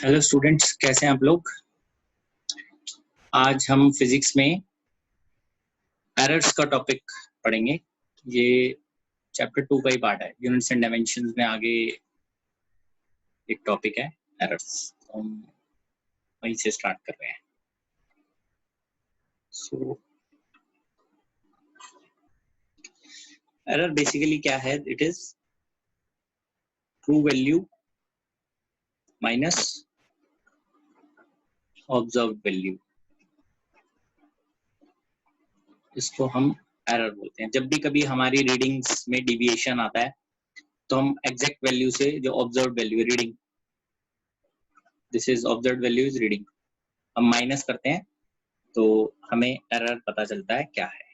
Hello students, कैसे हैं आप लोग। आज हम फिजिक्स में एरर्स का टॉपिक पढ़ेंगे। ये चैप्टर 2 का ही पार्ट है। यूनिट्स एंड डायमेंशंस में आगे एक टॉपिक है एरर्स, तो हम वहीं से स्टार्ट कर रहे हैं। सो एरर बेसिकली क्या है? It is true value minus observed value. इसको हम एरर बोलते हैं। जब भी कभी हमारी रीडिंग्स में डिविएशन आता है तो हम एग्जैक्ट वैल्यू से, जो observed value reading, this is observed value is reading, हम माइनस करते हैं तो हमें एरर पता चलता है क्या है।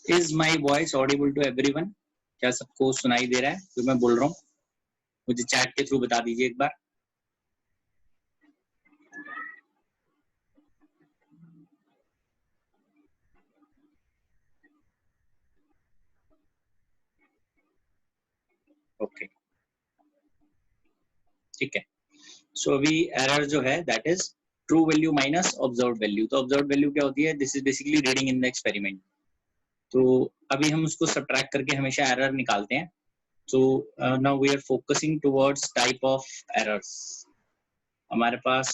Is my voice audible to everyone? क्या सबको सुनाई दे रहा है जो मैं बोल रहा हूँ? मुझे चैट के थ्रू बता दीजिए एक बार। ओके, ठीक है। सो अभी एरर जो है that is true value minus observed value. तो ऑब्जर्व्ड वैल्यू क्या होती है? This is basically reading in the experiment. तो अभी हम उसको सब्ट्रैक्ट करके हमेशा एरर निकालते हैं। So now we are focusing towards type of errors. हमारे पास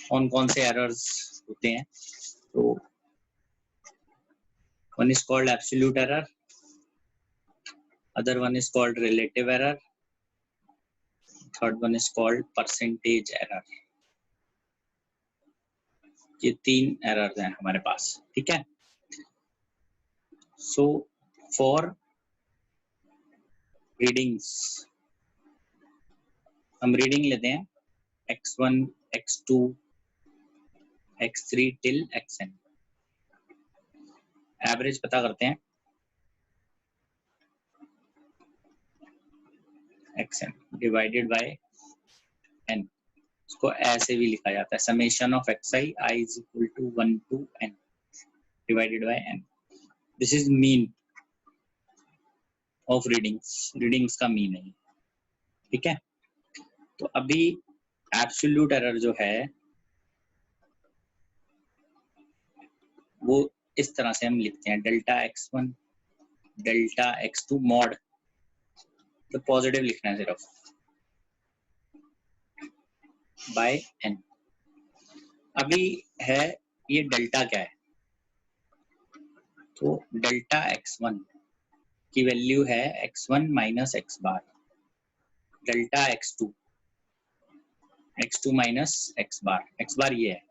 कौन कौन से एरर्स होते हैं? तो one is called absolute error, other one is called relative error, third one is called percentage error। ये तीन एरर्स हैं हमारे पास, ठीक है। सो फॉर रीडिंग्स हम रीडिंग लेते हैं x1 x2 x3 till xn। Average पता करते हैं xn डिवाइडेड बाय n। इसको ऐसे भी लिखा जाता है summation of xi I is equal to 1 to n divided by n। This is mean of readings का मीन है, ठीक है। तो अभी एब्सोल्यूट एरर जो है वो इस तरह से हम लिखते हैं delta x1 delta x2 mod, तो पॉजिटिव लिखना है सिर्फ, बाय n। अभी है ये डेल्टा क्या है? तो डेल्टा x1 की वैल्यू है x1 माइनस x बार, डेल्टा x2 माइनस x बार ये है,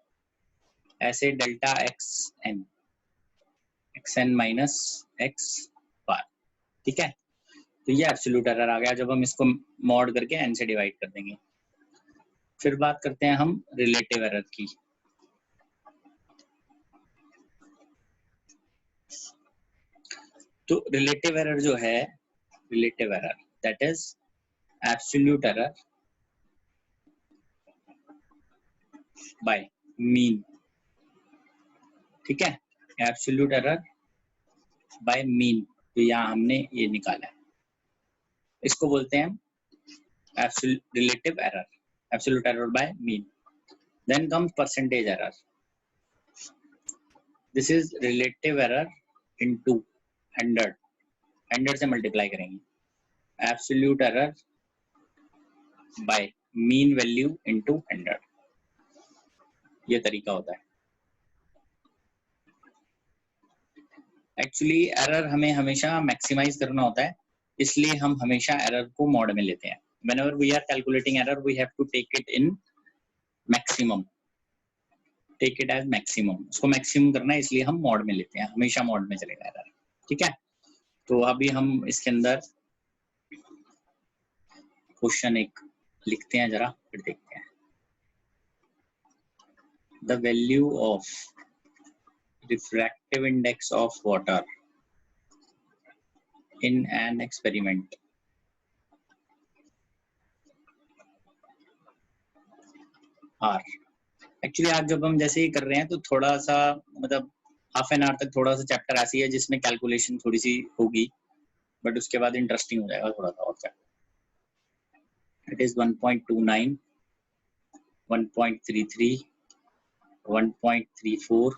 ऐसे डेल्टा xn माइनस x बार, ठीक है। तो ये एब्सोल्यूट एरर आ गया जब हम इसको मॉड करके n से डिवाइड कर देंगे। फिर बात करते हैं हम रिलेटिव एरर की। तो रिलेटिव एरर जो है, relative error that is absolute error by mean, ठीक है। एब्सोल्यूट एरर बाय मीन, तो यहाँ हमने ये निकाला है, इसको बोलते हैं relative error, absolute error by mean. Then comes percentage error. This is relative error into 100 से मल्टीप्लाई करेंगे। Absolute error by mean value into 100, ये तरीका होता है। एक्चुअली एरर हमें हमेशा मैक्सिमाइज करना होता है, इसलिए हम हमेशा एरर को मॉड में लेते हैं। whenever we are calculating error we have to take it in maximum, take it as maximum, उसको maximum करना है इसलिए हम mod में लेते हैं, हमेशा mod में चलेगा error, ठीक है। तो अभी हम इसके अंदर क्वेश्चन एक लिखते हैं जरा, फिर देखते हैं। The value of refractive index of water in an experiment are, actually आज जब हम जैसे ही कर रहे हैं तो थोड़ा सा मतलब हाफ एन आवर तक थोड़ा सा चैप्टर ऐसी है जिसमें कैलकुलेशन थोड़ी सी होगी, बट उसके बाद इंटरेस्टिंग हो जाएगा थोड़ा सा और chapter. It is 1.29, 1.33, 1.34,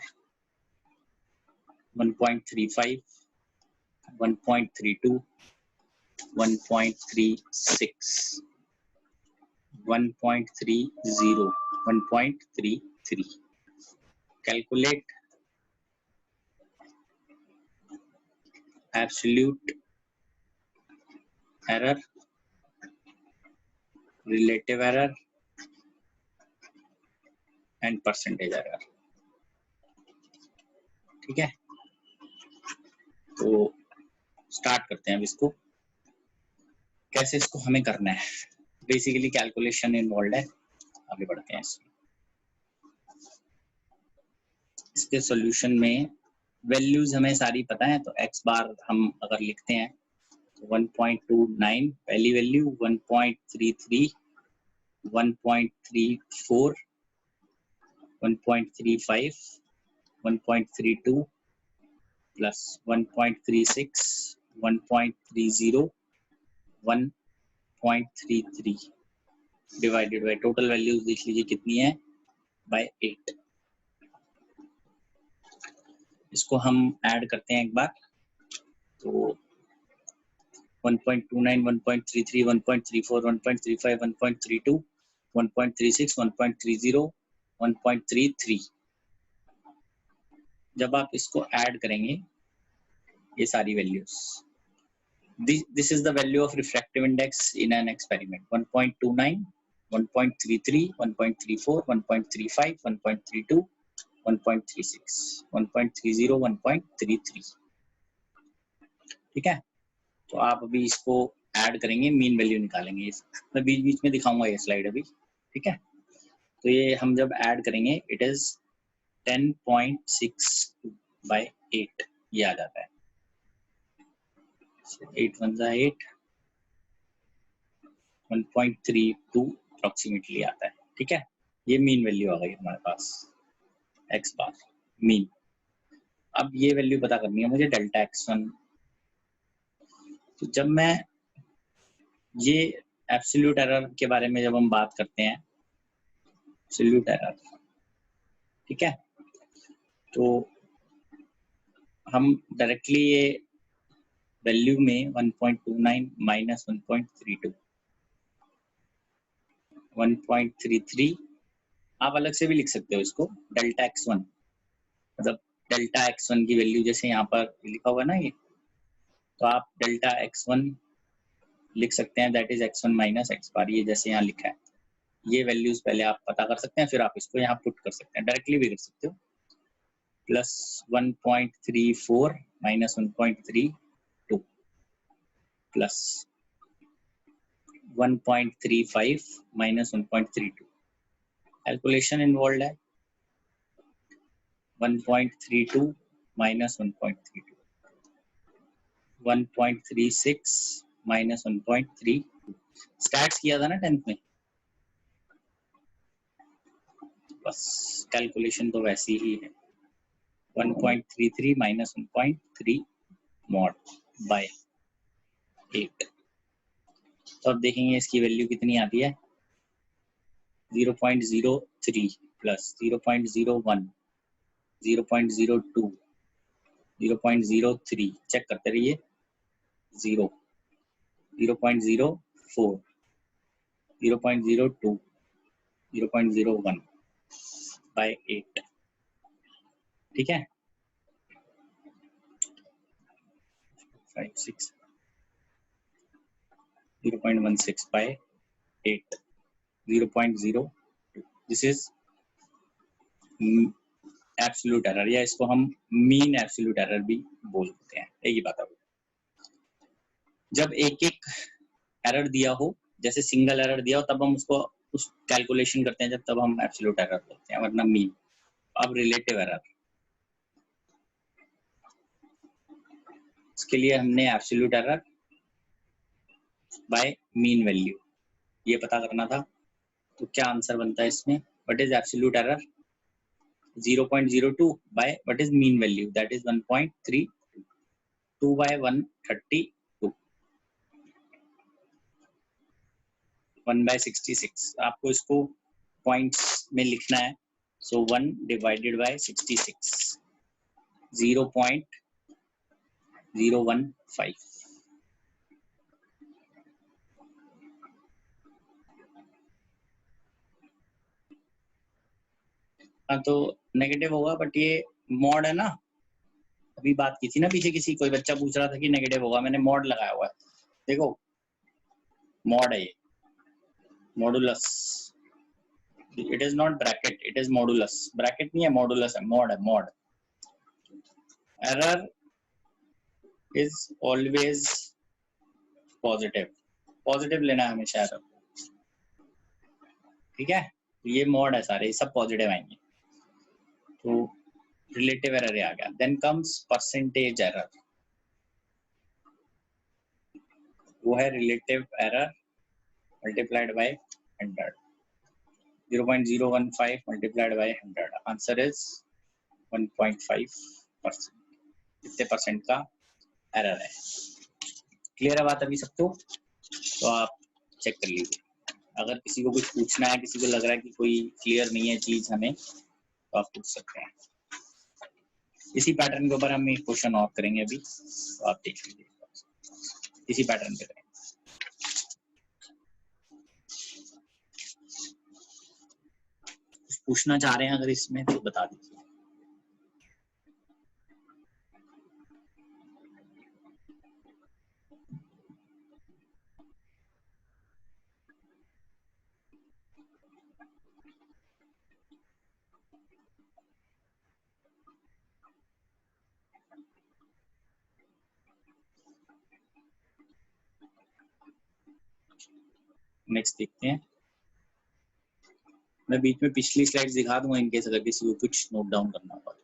1.35, 1.32, 1.36, 1.30, 1.33. Calculate absolute error, relative error and percentage error, ठीक है। तो स्टार्ट करते हैं अब इसको, कैसे इसको हमें करना है। बेसिकली कैलकुलेशन इन्वॉल्व है, आगे बढ़ते हैं इसमें। इसके सॉल्यूशन में वैल्यूज हमें सारी पता है, तो x बार हम अगर लिखते हैं तो 1.29 पहली value, 1.33, 1.34, 1.35, 1.32 plus 1.36, 1.30, 1.33 divided by total values देख लीजिए कितनी है, बाय 8। इसको हम ऐड करते हैं एक बार, तो 1.29, 1.33, 1.34, 1.35, 1.32, 1.36, 1.30, 1.33। जब आप इसको ऐड करेंगे ये सारी values, this is the value of refractive index in an experiment: 1.29, 1.33, 1.34, 1.35, 1.32, 1.36, 1.30, 1.33, ठीक है। तो आप अभी इसको ऐड करेंगे, मीन वैल्यू निकालेंगे। मैं बीच बीच में दिखाऊंगा ये स्लाइड अभी, ठीक है। तो ये हम जब ऐड करेंगे इट इज 10.62 by 8 ये आ जाता है। 8 1 जा 8, 1.32 अप्रोक्सीमेटली आता है, ठीक है। ये मीन वैल्यू आ गई हमारे पास, x बार मीन। अब ये वैल्यू पता करनी है मुझे डेल्टा x1। तो जब मैं ये एब्सोल्यूट एरर के बारे में जब हम बात करते हैं, एब्सोल्यूट एरर, ठीक है, तो हम डायरेक्टली ये वैल्यू में 1.29 माइनस 1.32, 1.33 आप अलग से भी लिख सकते हो इसको, डेल्टा x1, मतलब डेल्टा x1 की वैल्यू जैसे यहाँ पर लिखा हुआ है ना ये, तो आप डेल्टा x1 लिख सकते हैं, that is x1 minus x बार, ये जैसे यहाँ लिखा है। ये वैल्यूज पहले आप पता कर सकते हैं, फिर आप इसको यहाँ पुट कर सकते हैं, डायरेक्टली भी कर सकते हो। Plus 1.34 minus 1.32 plus 1.35 minus 1.32, calculation involve है। 1.32 माइनस 1.32, 1.36 माइनस 1.32, स्टार्ट किया था ना 10th में, बस कैलकुलेशन तो वैसी ही है। 1.33 माइनस 1.3 मॉड बाय 8। तो अब देखेंगे इसकी वैल्यू कितनी आती है, 0.03 प्लस 0.01, 0.02, 0.03, चेक करते रहिए, 0, 0.04, 0.02, 0.01 बाय 8, ठीक है। 5 6 0.16 by 8 0.0 this is absolute error, या इसको हम मीन एब्सोल्यूट एरर भी बोलते हैं। एक ही बात है, जब एक एक एरर दिया हो, जैसे सिंगल एरर दिया हो तब हम उसको उस कैलकुलेशन करते हैं, जब तब हम एब्सोल्यूट एरर बोलते हैं, वरना मीन। अब रिलेटिव एरर, इसके लिए हमने absolute error by mean value ये पता करना था। तो क्या आंसर बनता है इसमें, what is absolute error, 0.02 by what is mean value, that is 1.3, 2 by 132, 1 by 66। आपको इसको पॉइंट्स में लिखना है, सो 1 डिवाइडेड बाय 66, 0.015। हाँ तो नेगेटिव होगा, बट ये मॉड है ना, अभी बात की थी ना पीछे, किसी कोई बच्चा पूछ रहा था कि नेगेटिव होगा, मैंने मॉड लगाया हुआ है, देखो मॉड है ये, modulus, it is not bracket, it is modulus, bracket नहीं है, मॉडुलस है, मॉड है, mod. Error is always positive, positive लेना है हमेशा एरर, ठीक है, ये मॉड है सारे, ये सब पॉजिटिव आएंगे। तो रिलेटिव एरर आ गया। देन कम्स परसेंटेज एरर, वो है relative error multiplied by 100, 0.015 multiplied by 100, answer is 1.5%। कितने परसेंट का एरर है। क्लियर है बात अभी सबको, तो आप चेक कर लीजिए, अगर किसी को कुछ पूछना है, किसी को लग रहा है कि कोई क्लियर नहीं है चीज हमें, तो आप पूछ सकते हैं। इसी पैटर्न के ऊपर हम एक क्वेश्चन और करेंगे अभी, तो आप देख लीजिए, इसी पैटर्न पे करेंगे। कुछ पूछना चाह रहे हैं अगर इसमें तो बता दीजिए। नेक्स्ट देखते हैं, मैं बीच में पिछली स्लाइड्स दिखा दूंगा इनकेस अगर किसी को कुछ नोट डाउन करना होगा।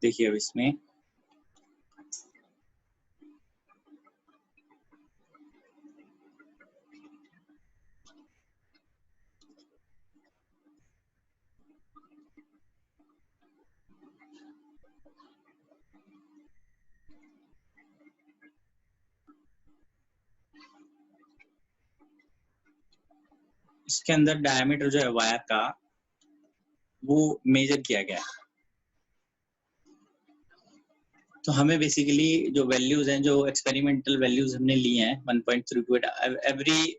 देखिए अब इसमें इसके अंदर डायमीटर जो है वायर का वो मेजर किया गया है। तो हमें बेसिकली जो वैल्यूज हैं, जो एक्सपेरिमेंटल वैल्यूज हमने ली हैं 1.328, every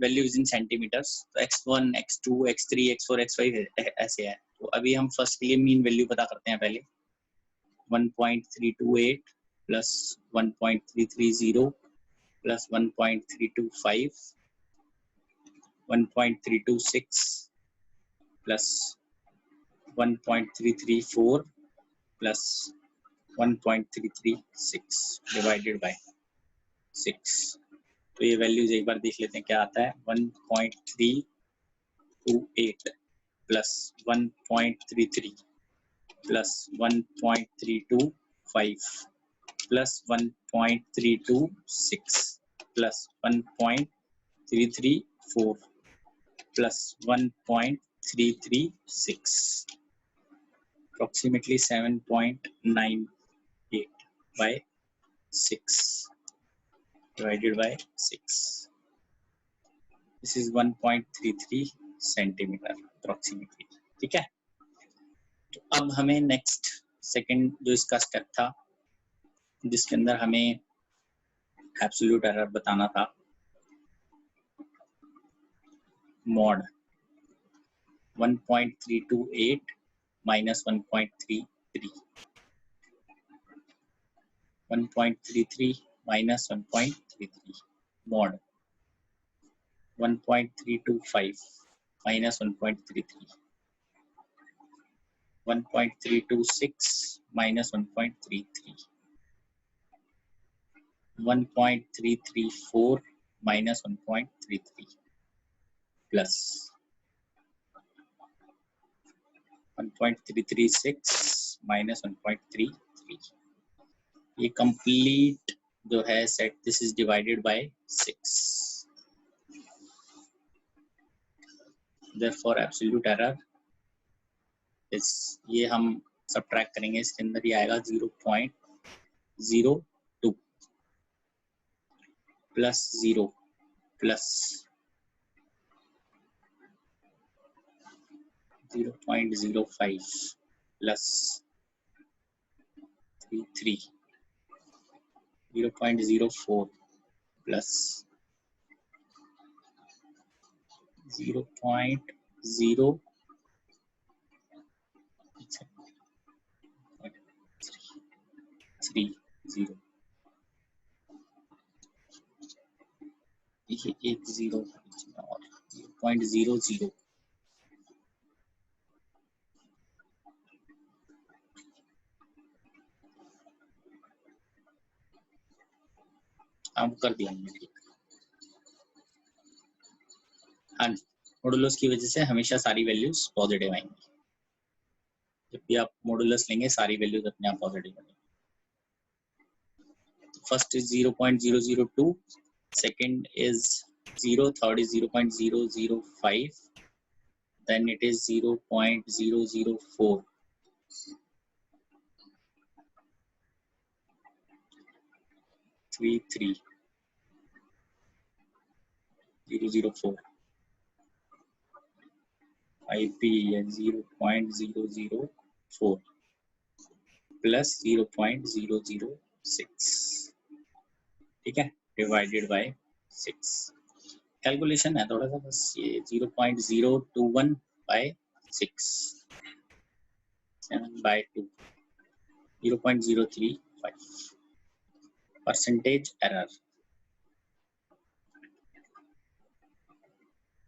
value is in centimetres, तो x1 x2 x3 x4 x5 ऐसे है। तो अभी हम फर्स्ट के लिए मीन वैल्यू पता करते हैं पहले, 1.328 plus 1.330 plus 1.325 1.326 plus 1.334 plus 1.336 divided by 6, तो ये वैल्यूज एक बार देख लेते हैं क्या आता है। 1.328 plus 1.33 plus 1.325 plus 1.326 plus 1.334 plus 1.336 approximately 7.98 by 6 divided by 6. This is 1.33 centimetre approximately. ठीक है, तो अब हमें नेक्स्ट सेकंड जो इसका स्टेप था जिसके अंदर हमें एब्सोल्यूट एरर बताना था, mod 1.328 minus 1.33 1.33 minus 1.33 mod 1.325 minus 1.33 1.326 minus 1.33 1.334 minus 1.33 plus 1.336 minus 1.33. ये कंप्लीट जो है set, this is divided by 6. therefore absolute error इस ये हम सबट्रैक्ट करेंगे, इसके अंदर ये आएगा 0.02 प्लस 0 प्लस 0.05 प्लस 33 0.04 प्लस 0.030 ये एक 0 और 0.00 हम कर दिया हमने, ठीक। हाँ जी, मॉडुलस की वजह से हमेशा सारी वैल्यूज पॉजिटिव आएंगी। जब भी आप मॉडुलस लेंगे सारी वैल्यूज अपने आप पॉजिटिव आएंगी। First is 0.002, second is 0, third is 0.005, then it is 0.004, three 004, IP है 0.004 प्लस 0.006, ठीक है, डिवाइडेड बाय 6. कैलकुलेशन है थोड़ा सा, बस ये 0.021 बाय 6, 7 by 2, 0.035 परसेंटेज एरर.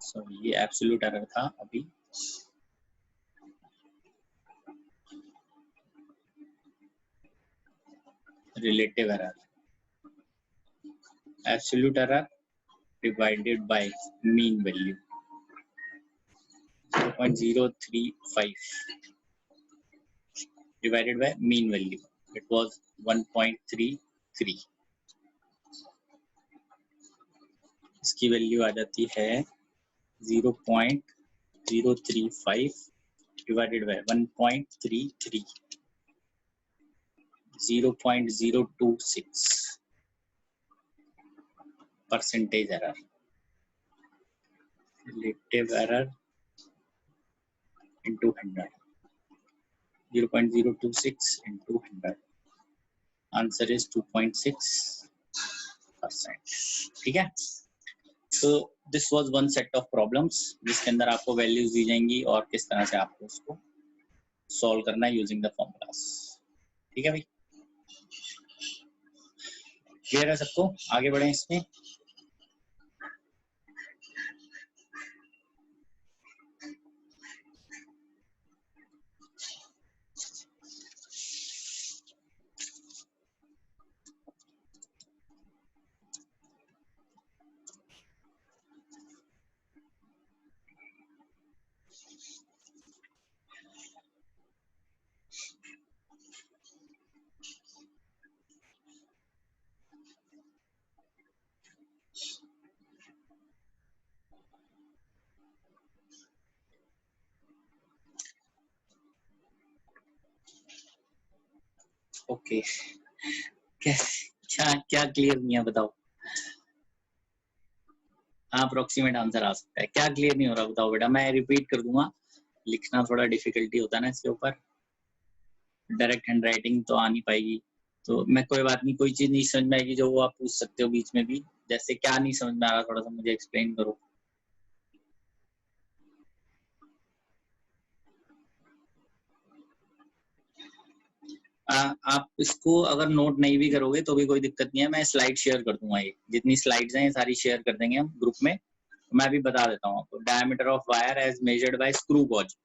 सो ये एब्सोल्यूट एरर था अभी. Relative error, absolute error divided by mean value 0.035 divided by mean value, it was 1.33. इसकी वैल्यू आ जाती है 0.035 divided by 1.33, 0.026 percentage error. Relative error into 100, 0.026 into 100, answer is 2.6%. ठीक है, तो this was one set of problems जिसके अंदर आपको वैल्यूज दी जाएंगी और किस तरह से आपको उसको सॉल्व करना है यूजिंग द फॉर्मूलास. ठीक है भाई, क्लियर है सबको? आगे बढ़े इसमें. ओके, क्या क्या क्लियर नहीं है बताओ? हाँ, अप्रोक्सीमेट आंसर आ सकता है। क्या क्लियर नहीं हो रहा बताओ बेटा, मैं रिपीट कर दूंगा, लिखना थोड़ा डिफिकल्टी होता है ना इसके ऊपर, डायरेक्ट हैंड राइटिंग तो आ नहीं पाएगी। तो मैं कोई बात नहीं, कोई चीज नहीं समझ में आएगी जो वो आप पूछ सकते हो बीच में भी, जैसे क्या नहीं समझ में आ रहा थोड़ा सा मुझे एक्सप्लेन करो। आप इसको अगर नोट नहीं भी करोगे तो भी कोई दिक्कत नहीं है, मैं स्लाइड शेयर कर दूंगा, ये जितनी स्लाइड्स हैं ये सारी शेयर कर देंगे हम ग्रुप में। मैं भी बता देता हूँ आपको, diameter of wire as measured by screw gauge.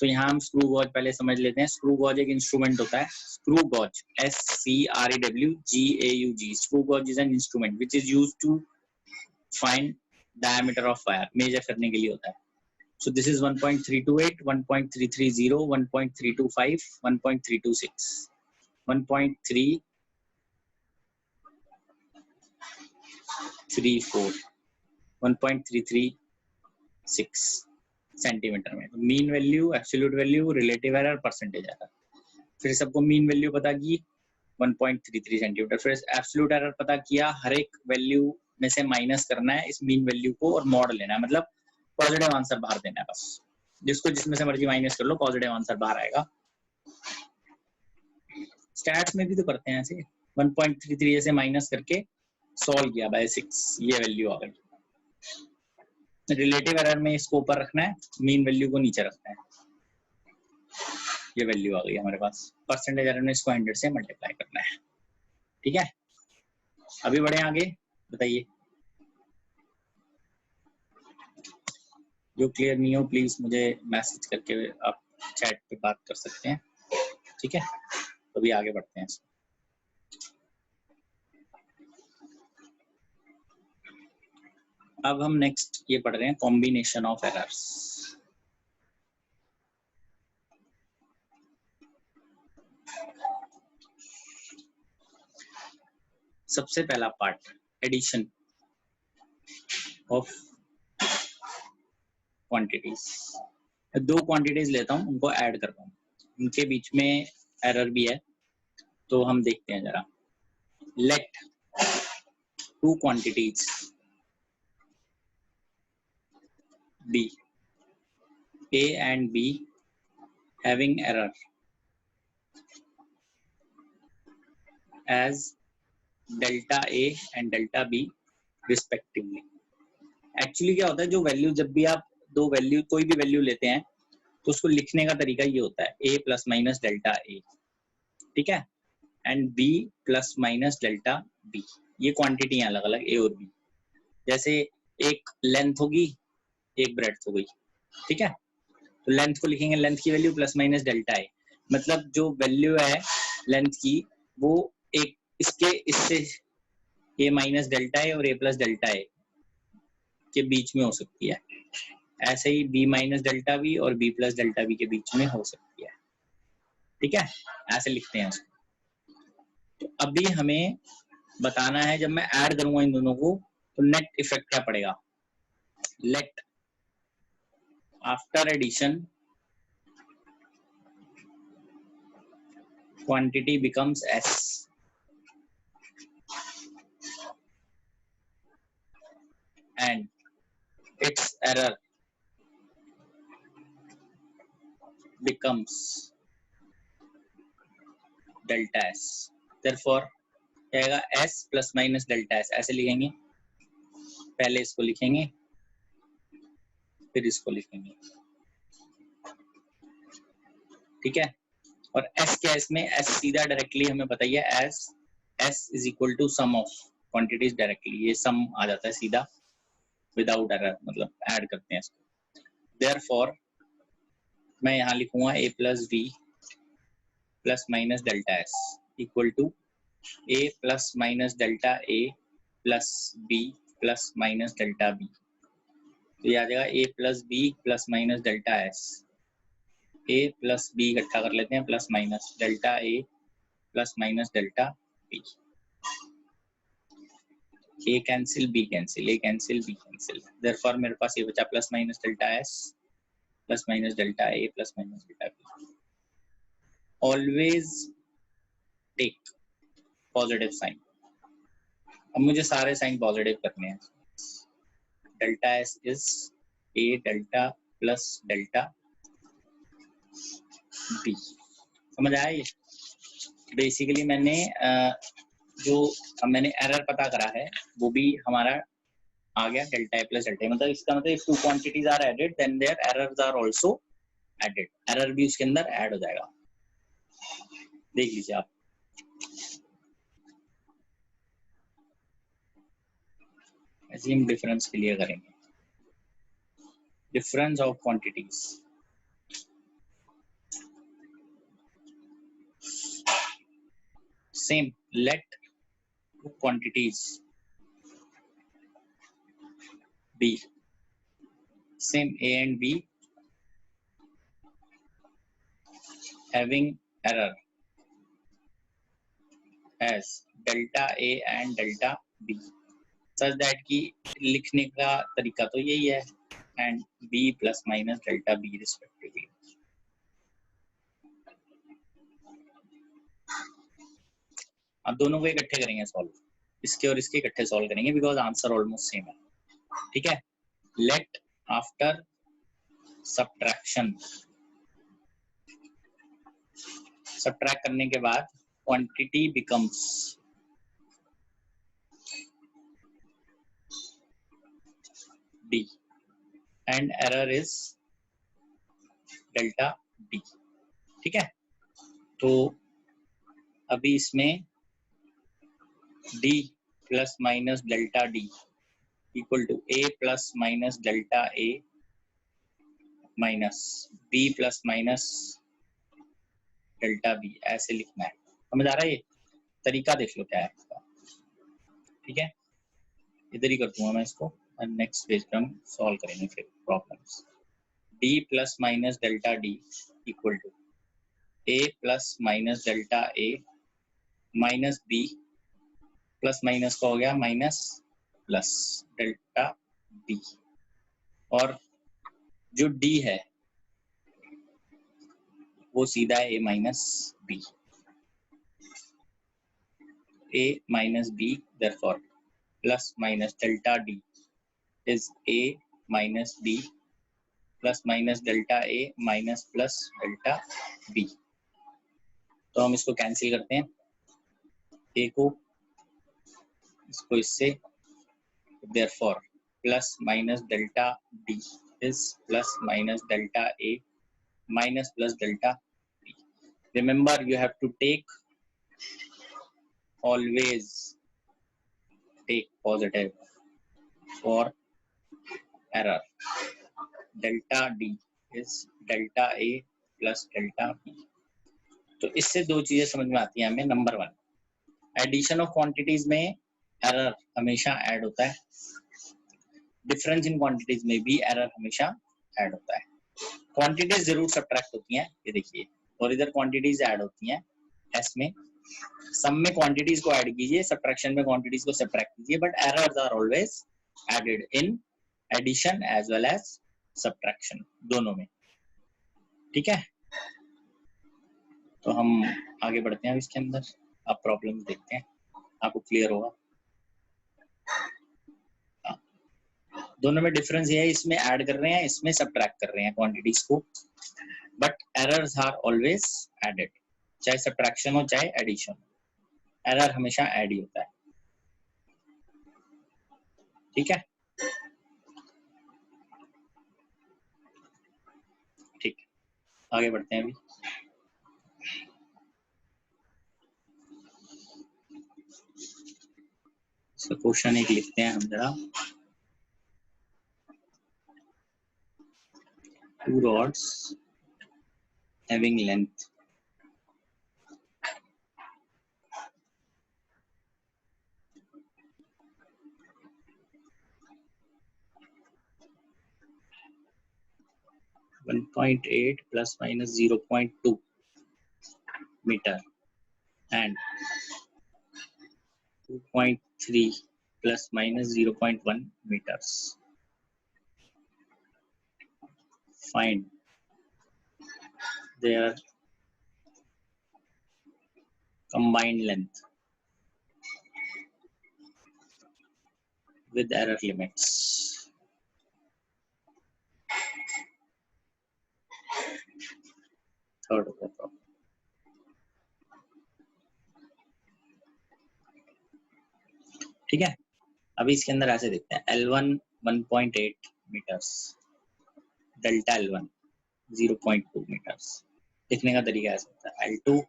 तो यहाँ हम स्क्रू गॉज पहले समझ लेते हैं। स्क्रू गॉज एक इंस्ट्रूमेंट होता है, screw gauge, SCREWGAUG, screw gauge is an instrument which is used to find diameter of wire, measure करने के लिए होता है। So this is 1.328, 1.330, 1.325, 1.326, 1.334, 1.336 सेंटीमीटर में। Mean value, absolute value, relative error, percentage error. फिर सबको मीन वैल्यू पता की 1.33 सेंटीमीटर, फिर एब्सोल्यूट एरर पता किया, हर एक वैल्यू में से माइनस करना है इस मीन वैल्यू को और मॉड लेना है, मतलब पॉजिटिव आंसर बाहर देना है बस। जिसको जिसमें से मर्जी माइनस कर लो, पॉजिटिव आंसर बाहर आएगा। स्टैट्स में भी तो करते हैं ऐसे, 1.33 से माइनस करके सॉल्व किया बाय 6, ये वैल्यू आ गई। रिलेटिव एरर में इसको ऊपर रखना है, मीन वैल्यू को नीचे रखना है, ये वैल्यू आ गई हमारे पास। परसेंटेज एरर में इसको 100 से मल्टीप्लाई करना है। ठीक है, अभी बढ़े आगे, बताइए। जो क्लियर नहीं हो प्लीज मुझे मैसेज करके आप चैट पे बात कर सकते हैं, ठीक है। तो अभी आगे बढ़ते हैं। अब हम नेक्स्ट ये पढ़ रहे हैं, कॉम्बिनेशन ऑफ एरर्स। सबसे पहला पार्ट, एडिशन ऑफ क्वांटिटीज। दो क्वांटिटीज लेता हूं, उनको ऐड करता हूं, उनके बीच में एरर भी है, तो हम देखते हैं जरा। Let two quantities be, A and B having error as delta A and delta B respectively। Actually क्या होता है, जो वैल्यू, जब भी आप दो वैल्यू, कोई भी वैल्यू लेते हैं तो उसको लिखने का तरीका ये होता है, A plus minus delta A, ठीक है, and B plus minus delta B। ये क्वांटिटी है अलग अलग, A और B। जैसे एक लेंथ होगी, एक ब्रेड्थ हो गई, ठीक है, तो लेंथ को लिखेंगे, लेंथ की वैल्यू प्लस माइनस डेल्टा ए, मतलब जो वैल्यू है लेंथ की वो एक इसके इससे ए माइनस डेल्टा ए और ए प्लस डेल्टा ए के बीच में हो सकती है। ऐसे ही बी माइनस डेल्टा बी और बी प्लस डेल्टा बी के बीच में हो सकती है, ठीक है, ऐसे लिखते हैं उसको। तो अभी हमें बताना है, जब मैं ऐड करूंगा इन दोनों को तो नेट इफेक्ट क्या पड़ेगा। Let after addition quantity becomes S and its error becomes delta S। therefore आएगा S plus minus delta S, ऐसे लिखेंगे, पहले इसको लिखेंगे फिर इसको लिखेंगे, ठीक है। और S क्या है इसमें, S सीधा डायरेक्टली हमें बताइए, S is equal to sum of quantities directly, ये सम आ जाता है सीधा विदाउट एरर, मतलब ऐड करते हैं इसको। therefore मैं यहाँ लिखूंगा A plus B plus minus delta S equal to A plus minus delta A plus B plus minus delta B। तो ये आ जाएगा A plus B plus minus delta S, A plus B इकट्ठा कर लेते हैं, plus minus delta A plus minus delta B। A cancel, B cancel, A cancel, B cancel, therefore मेरे पास ये बचा plus minus delta S plus minus delta A plus minus delta B। Always take positive sign. अब मुझे सारे sign positive करने हैं। Delta S is A delta plus delta B. समझ आया? ये बेसिकली मैंने मैंने एरर पता करा है वो भी हमारा आ गया डेल्टा ए प्लस डेल्टा। मतलब इसका मतलब if two quantities are added then their errors are also added. Error भी उसके अंदर ऐड हो जाएगा। देख लीजिए आप। ऐसे हम डिफरेंस क्लियर करेंगे। Difference of quantities, same let two quantities be, same A and B having error as delta A and delta B such that कि लिखने का तरीका तो यही है and B plus minus delta B respectively। अब दोनों को इकट्ठे करेंगे सॉल्व, इसके और इसके इकट्ठे सॉल्व करेंगे बिकॉज आंसर ऑलमोस्ट सेम है। ठीक है, लेट आफ्टर सब्ट्रैक्शन, सब्ट्रैक्ट करने के बाद quantity becomes D and error is delta D। ठीक है, तो अभी इसमें D plus minus delta D equal to A plus minus delta A minus B plus minus delta B ऐसे लिखना है। समझ आ रहा है? ये तरीका देख लो क्या है इसका। ठीक है, इधर ही कर दूंगा मैं इसको और नेक्स्ट पेज पे हम सॉल्व करेंगे फिर problems. D plus minus delta D equal to A plus minus delta A minus B plus minus का हो गया माइनस प्लस डेल्टा B, और जो D है वो सीधा है A minus B, A minus B, therefore plus minus delta D is A minus B plus minus delta A minus plus delta B। तो हम इसको कैंसिल करते हैं, A को इसको इससे, therefore plus minus delta D is plus minus delta A minus plus delta B। Remember you have to take, always take positive for error। delta D is delta A plus delta B। तो इससे दो चीजें समझ में आती हैं हमें। Number one, addition of quantities में एरर हमेशा ऐड होता है, डिफरेंस इन क्वांटिटीज में भी एरर हमेशा ऐड होता है। क्वांटिटीज जरूर सब्ट्रैक्ट होती हैं, ये देखिए, और इधर क्वांटिटीज ऐड होती हैं। एस में सम में क्वांटिटीज को ऐड कीजिए, सब्ट्रैक्शन में क्वांटिटीज को सब्ट्रैक्ट कीजिए, but errors are always added in addition as well as subtraction, दोनों में। ठीक है, तो हम आगे बढ़ते हैं अब इसके अंदर। अब प्रॉब्लम देखते हैं, आपको क्लियर होगा। दोनों में डिफरेंस ये है, इसमें ऐड कर रहे हैं, इसमें सब्ट्रैक्ट कर रहे हैं क्वांटिटीज को, but errors are always added. चाहे सब्ट्रैक्शन हो चाहे एडिशन, एरर हमेशा ऐड ही होता है। ठीक है, ठीक, आगे बढ़ते हैं अभी। इसका क्वेश्चन एक लिखते हैं हम जरा। Two rods having length 1.8 plus minus 0.2 meter and 2.3 plus minus 0.1 meters. Find their combined length with error limits. Third of the problem. ठीक है, अभी इसके अंदर ऐसे देखते हैं L1 1.8 metres, delta L1 0.2 metres. लिखने का तरीका ऐसा होता है L2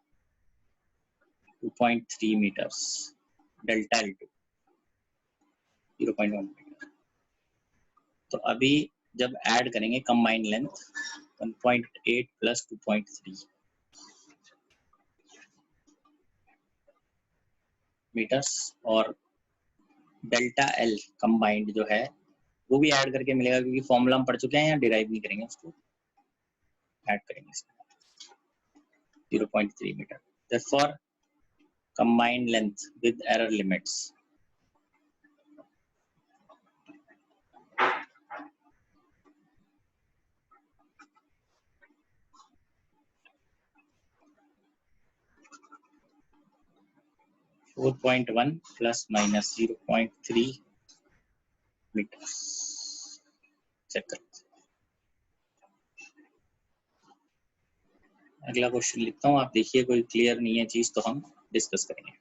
2.3 metres, delta L2 0.1 metre. तो अभी जब ऐड करेंगे कंबाइंड लेंथ 1.8 प्लस 2.3 मीटर्स और डेल्टा L कंबाइंड जो है वो भी ऐड करके मिलेगा, क्योंकि फॉर्मूला हम पढ़ चुके हैं, यहाँ डिराइव नहीं करेंगे, उसको ऐड करेंगे 0.3 metre. Therefore combined length with error limits (4.1 plus minus 0.3 meters. Check करते हैं. अगला क्वेश्चन लिखता हूँ, आप देखिए कोई क्लियर नहीं है चीज तो हम डिस्कस करेंगे.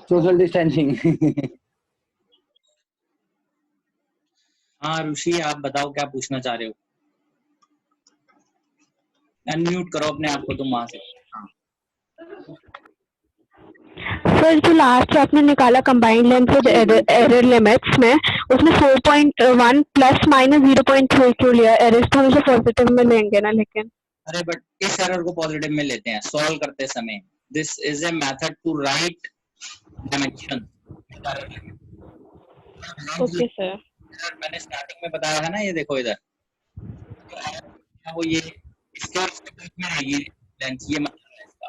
Social distancing. हाँ ऋषि, आप बताओ क्या पूछना चाह रहे हो. अनम्यूट करो अपने आप को तुम वहां से. सर जो लास्ट आपने निकाला combined length with error limits में, उसमें 4.1 प्लस माइनस 0.3 क्यों लिया? एरर्स तो हमेशा पॉजिटिव में लेंगे ना. लेकिन अरे बट इस एरर को पॉजिटिव में लेते हैं सॉल्व करते समय. This is a method to write dimension. Okay sir. मैंने स्टार्टिंग में बताया था ना, ये देखो इधर वो ये इसके बीच में है ये लेंथ, ये मतलब है इसका.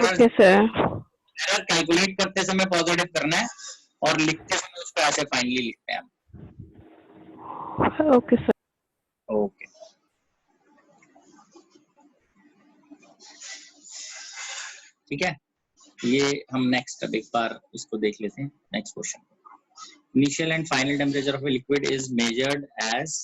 Okay sir. एरर कैलकुलेट करते समय पॉजिटिव करना है और लिखते समय उसको ऐसे फाइनली लिखते हैं. Okay sir. ओके ठीक है, ये हम नेक्स्ट अब एक बार इसको देख लेते हैं. Next question. Initial and final temperature of a liquid is measured as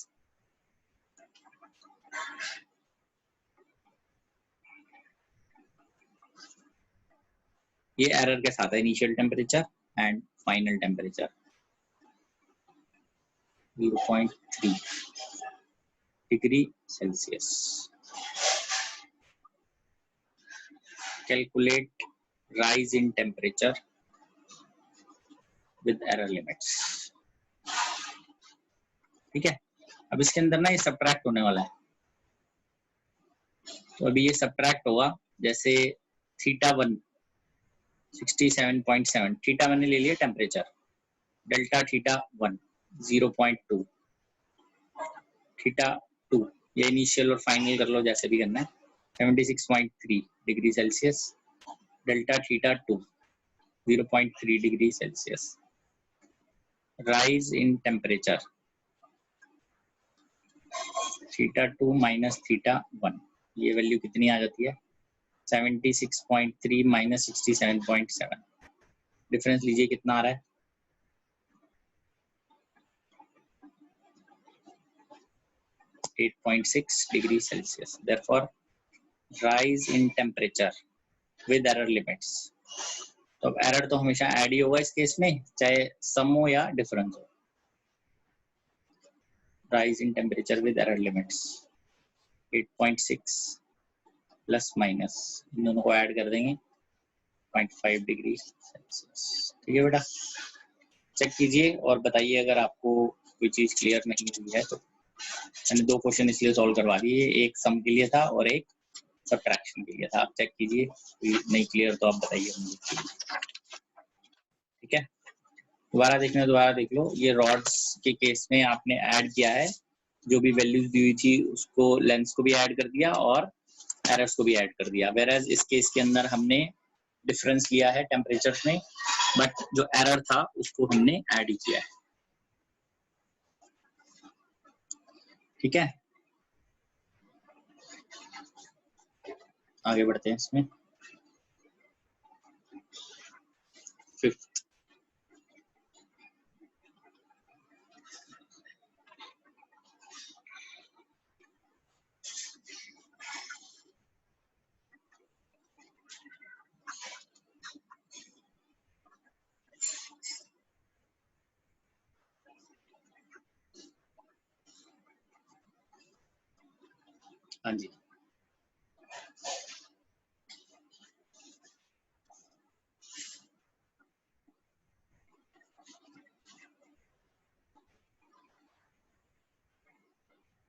ये एरर के साथ है, initial temperature and final temperature 0.3 degree Celsius. Calculate rise in temperature with error limits. ठीक है, अब इसके अंदर ना ये सब्ट्रैक्ट होने वाला है. तो अभी ये सब्ट्रैक्ट होगा, जैसे θ1 67.7, θ1 ने ले लिया टेम्परेचर, डेल्टा θ1 0.2, θ2 ये इनिशियल और फाइनल कर लो जैसे भी करना है, 76.3 degree Celsius, delta θ2 0.3 degree Celsius. Rise in temperature θ2 minus θ1, ये वैल्यू कितनी आ जाती है 76.3 माइनस 67.7. डिफरेंस लीजिए कितना आ रहा है. 8.6 degree Celsius. Therefore, rise in temperature with error limits. तो अब एरर तो हमेशा ऐड ही होगा इस केस में, चाहे सम हो या डिफरेंस हो. rise in temperature with error limits 8.6 plus minus इन दोनों को ऐड कर देंगे 0.5 डिग्री सेल्सियस. ठीक है बेटा, चेक कीजिए और बताइए अगर आपको कोई चीज क्लियर नहीं हुई है तो. मैंने 2 क्वेश्चन इसलिए सॉल्व करवा दिए, एक सम के लिए था और एक सब्ट्रैक्शन के लिए था. आप चेक कीजिए, कोई नहीं क्लियर तो आप बताइए मुझे. ठीक है, दोबारा देखना, दोबारा देख लो. ये रॉड्स के केस में आपने ऐड किया है, जो भी वैल्यूज दी हुई थी उसको, लेंस को भी ऐड कर दिया और एरर्स को भी ऐड कर दिया. वेयरएज इस केस के अंदर हमने डिफरेंस लिया है टेम्परेचर्स में, बट जो एरर था उसको हमने ऐड ही किया है. ठीक है, आगे बढ़ते हैं इसमें. फिफ्थ, हाँ जी.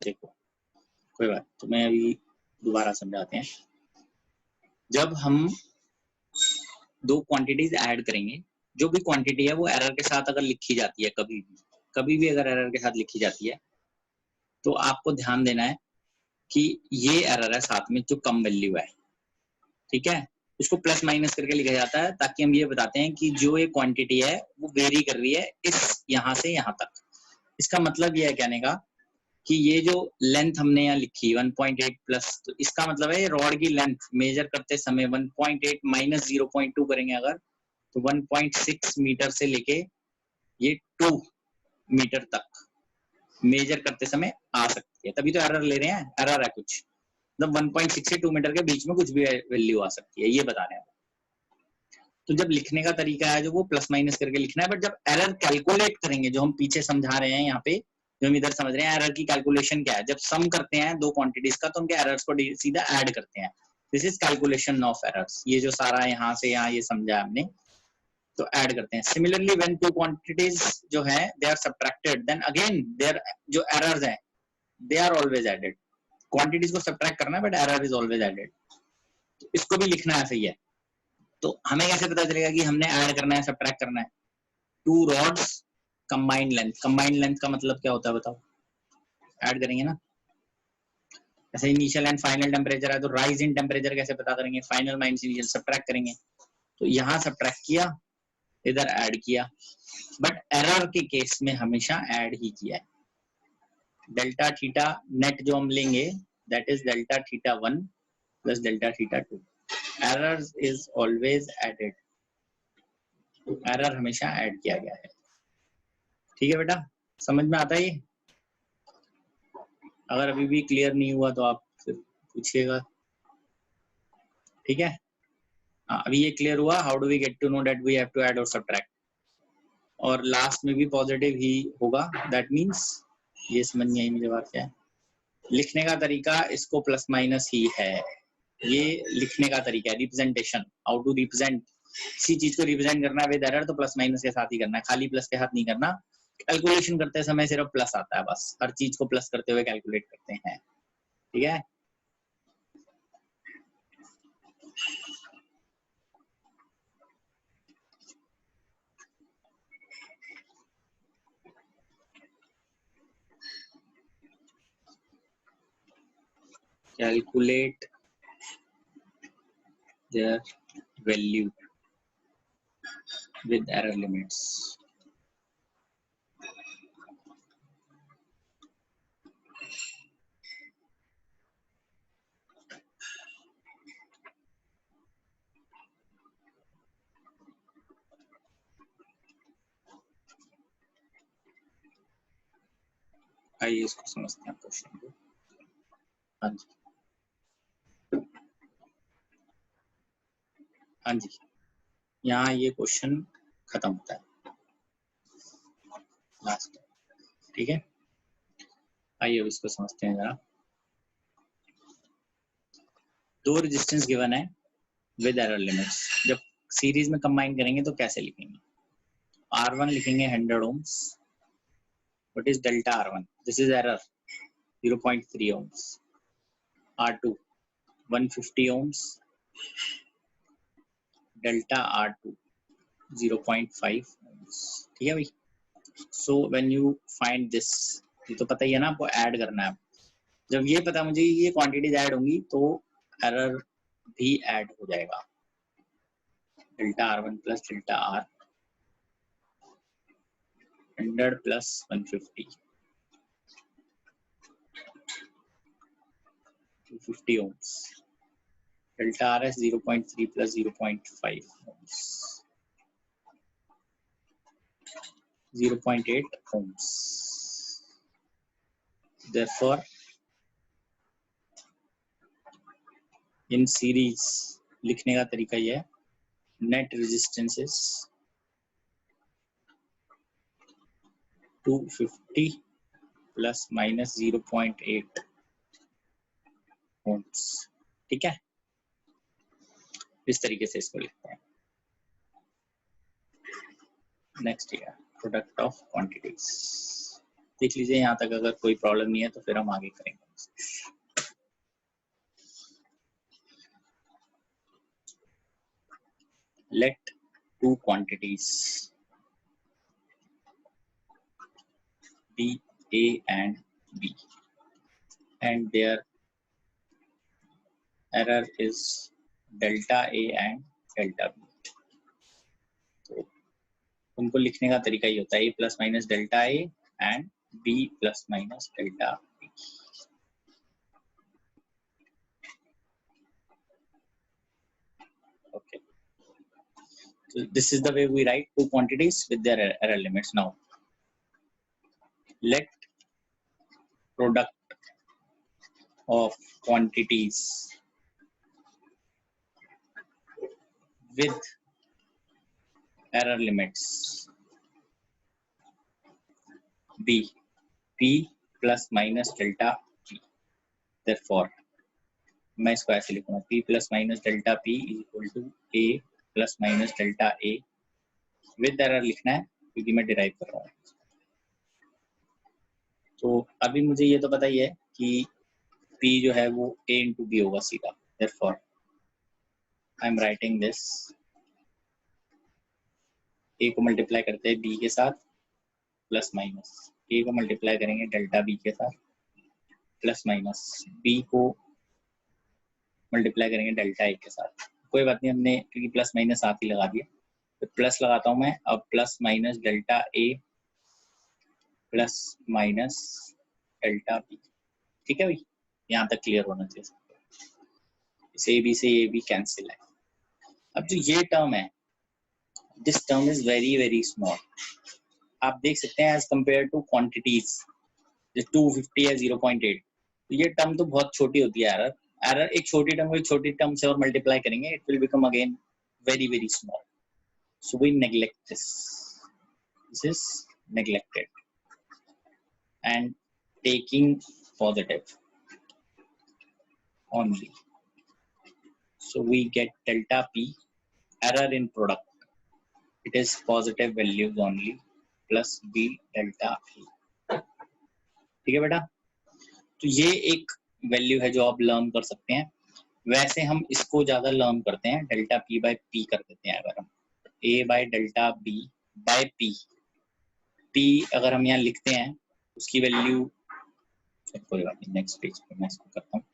देखो कोई बात, तो मैं अभी दोबारा समझाते हैं. जब हम 2 क्वांटिटीज ऐड करेंगे, जो भी क्वांटिटी है वो एरर के साथ अगर लिखी जाती है, कभी भी अगर एरर के साथ लिखी जाती है, तो आपको ध्यान देना है कि ये एरर है साथ में जो कम वैल्यू है. ठीक है, उसको प्लस माइनस करके लिखा जाता है ताकि हम ये बताते हैं कि जो ये क्वांटिटी है वो वेरी कर रही है इस यहाँ से यहाँ तक. इसका मतलब ये है कहने का कि ये जो लेंथ हमने यहाँ लिखी 1.8 प्लस, तो इसका मतलब है रॉड की लेंथ मेजर करते समय 1.8 माइनस 0.2 करेंगे अगर, तो 1.6 मीटर से लेके ये 2 मीटर तक मेजर करते समय आ सकती है. तभी तो एरर ले रहे हैं, एरर है कुछ, मतलब 1.6 से 2 मीटर के बीच में कुछ भी वैल्यू आ सकती है, ये बता रहे हैं. तो जब लिखने का तरीका है जो वो प्लस माइनस करके लिखना है, बट जब एरर कैलकुलेट करेंगे, जो हम पीछे समझा रहे हैं यहाँ पे, जो हम इधर समझ रहे हैं एरर की कैलकुलेशन क्या है, जब सम करते हैं 2 क्वांटिटीज का तो उनके एरर्स को सीधा ऐड करते हैं. This is calculation of errors. ये जो सारा यहाँ से यहाँ ये समझा हमने, तो ऐड करते हैं. सिमिलरली व्हेन 2 क्वांटिटीज जो है they are subtracted, then again there जो एरर्स हैं they are always added. Quantities को सब्ट्रैक्ट करना है but error is always added. तो इसको भी लिखना है, सही है. तो हमें कैसे पता चलेगा कि हमने ऐड करना है सब्ट्रैक्ट करना है? 2 rods combined length. Combined length का मतलब क्या होता है बताओ? ऐड करेंगे ना. ऐसे इनिशियल एंड फाइनल टेम्परेचर है तो राइज इन टेम्परेचर कैसे पता करेंगे? फाइनल माइनस इनिशियल सब्ट्रैक्ट करेंगे. तो यहाँ सब्ट्रैक्ट किया, इधर ऐड किया, बट एरर के केस में हमेशा ऐड ही किया है. डेल्टा थीटा नेट जो हम लेंगे that is delta theta 1 plus delta theta 2. Errors is always added. Error हमेशा ऐड किया गया है. ठीक है बेटा, समझ में आता है ये? अगर अभी भी क्लियर नहीं हुआ तो आप फिर पूछिएगा. ठीक है, अभी ये क्लियर हुआ. How do we get to know that we have to add और सब्ट्रैक्ट? और लास्ट में भी पॉजिटिव ही होगा, दैट मींस ये समझ नहीं आई मुझे बात क्या है. लिखने का तरीका इसको प्लस माइनस ही है. ये लिखने का तरीका है, रिप्रेजेंटेशन, हाउ टू रिप्रेजेंट. किसी चीज को रिप्रेजेंट करना है विद एरर तो प्लस माइनस के साथ ही करना है, खाली प्लस के साथ नहीं करना. कैलकुलेशन करते समय सिर्फ प्लस आता है, बस हर चीज को प्लस करते हुए कैलकुलेट करते हैं. ठीक है, calculate their value with error limits. आइए इसको समझते हैं क्वेश्चन को. हाँ जी, हाँ जी, यहाँ ये क्वेश्चन खत्म होता है लास्ट। ठीक है, आइए अब इसको समझते हैं जरा। दो रेजिस्टेंस गिवन है विद एरर लिमिट्स, जब सीरीज में कंबाइन करेंगे तो कैसे लिखेंगे? R1 लिखेंगे 100 ohms, what is delta R1? This is error 0.3 ohms. R2 150 ohms, delta R2 0.5 ohms. ठीक है भाई, so when you find this, ये तो पता ही है ना आपको, ऐड करना है। जब ये पता मुझे ये क्वांटिटीज ऐड होंगी तो एरर भी ऐड हो जाएगा। Delta R1 plus delta R 100 plus 150 250 ohms, delta RS 0.3 plus 0.5 ohms, 0.8 ohms. Therefore, in series लिखने का तरीका ये है, net resistance is 250 plus minus 0.8 ohms. ठीक है, इस तरीके से इसको लिखते हैं। नेक्स्ट है प्रोडक्ट ऑफ क्वांटिटीज। देख लीजिए यहाँ तक, अगर कोई प्रॉब्लम नहीं है तो फिर हम आगे करेंगे। Let two quantities be A and B and their error is delta A and delta B. तो उनको लिखने का तरीका ये होता है A plus minus delta A and B plus minus delta B. Okay, so this is the way we write two quantities with their error limits. Now let product of quantities with error limits be P plus minus delta P. Therefore, मैं इसको ऐसे लिखूंगा, P plus minus delta P is equal to A plus minus delta A. with error लिखना है क्योंकि मैं derive कर रहा हूँ। तो अभी मुझे ये तो पता ही है कि P जो है वो A into B होगा सीधा। Therefore, I am writing this, A को मल्टीप्लाई करते हैं B के साथ प्लस माइनस, A को मल्टीप्लाई करेंगे डेल्टा B के साथ प्लस माइनस, B को मल्टीप्लाई करेंगे डेल्टा A के साथ। कोई बात नहीं, हमने क्योंकि प्लस माइनस साथ ही लगा दिया तो प्लस लगाता हूँ मैं। अब plus minus delta A plus minus delta B। ठीक है भाई, यहाँ तक क्लियर होना चाहिए। इस ए बी से ए बी कैंसिल है। अब जो ये टर्म है, this term is very very small. आप देख सकते हैं एज कंपेयर टू क्वांटिटीज, जो 250 है 0.8, तो ये टर्म तो बहुत छोटी होती है। एरर एक छोटी टर्म को एक छोटी टर्म से और मल्टीप्लाई करेंगे, it will become again very very small. So we neglect this, this is neglected and taking positive only. So we get delta P, error in product, it is positive values only, plus B delta P. ठीक है बेटा, तो ये एक value है जो आप learn कर सकते हैं। वैसे हम इसको ज्यादा लर्न करते हैं, डेल्टा P बाय P कर देते हैं। अगर हम A by delta B by P, P अगर हम यहाँ लिखते हैं उसकी वैल्यू, कोई बात नहीं, नेक्स्ट पेज पे मैं इसको करता हूँ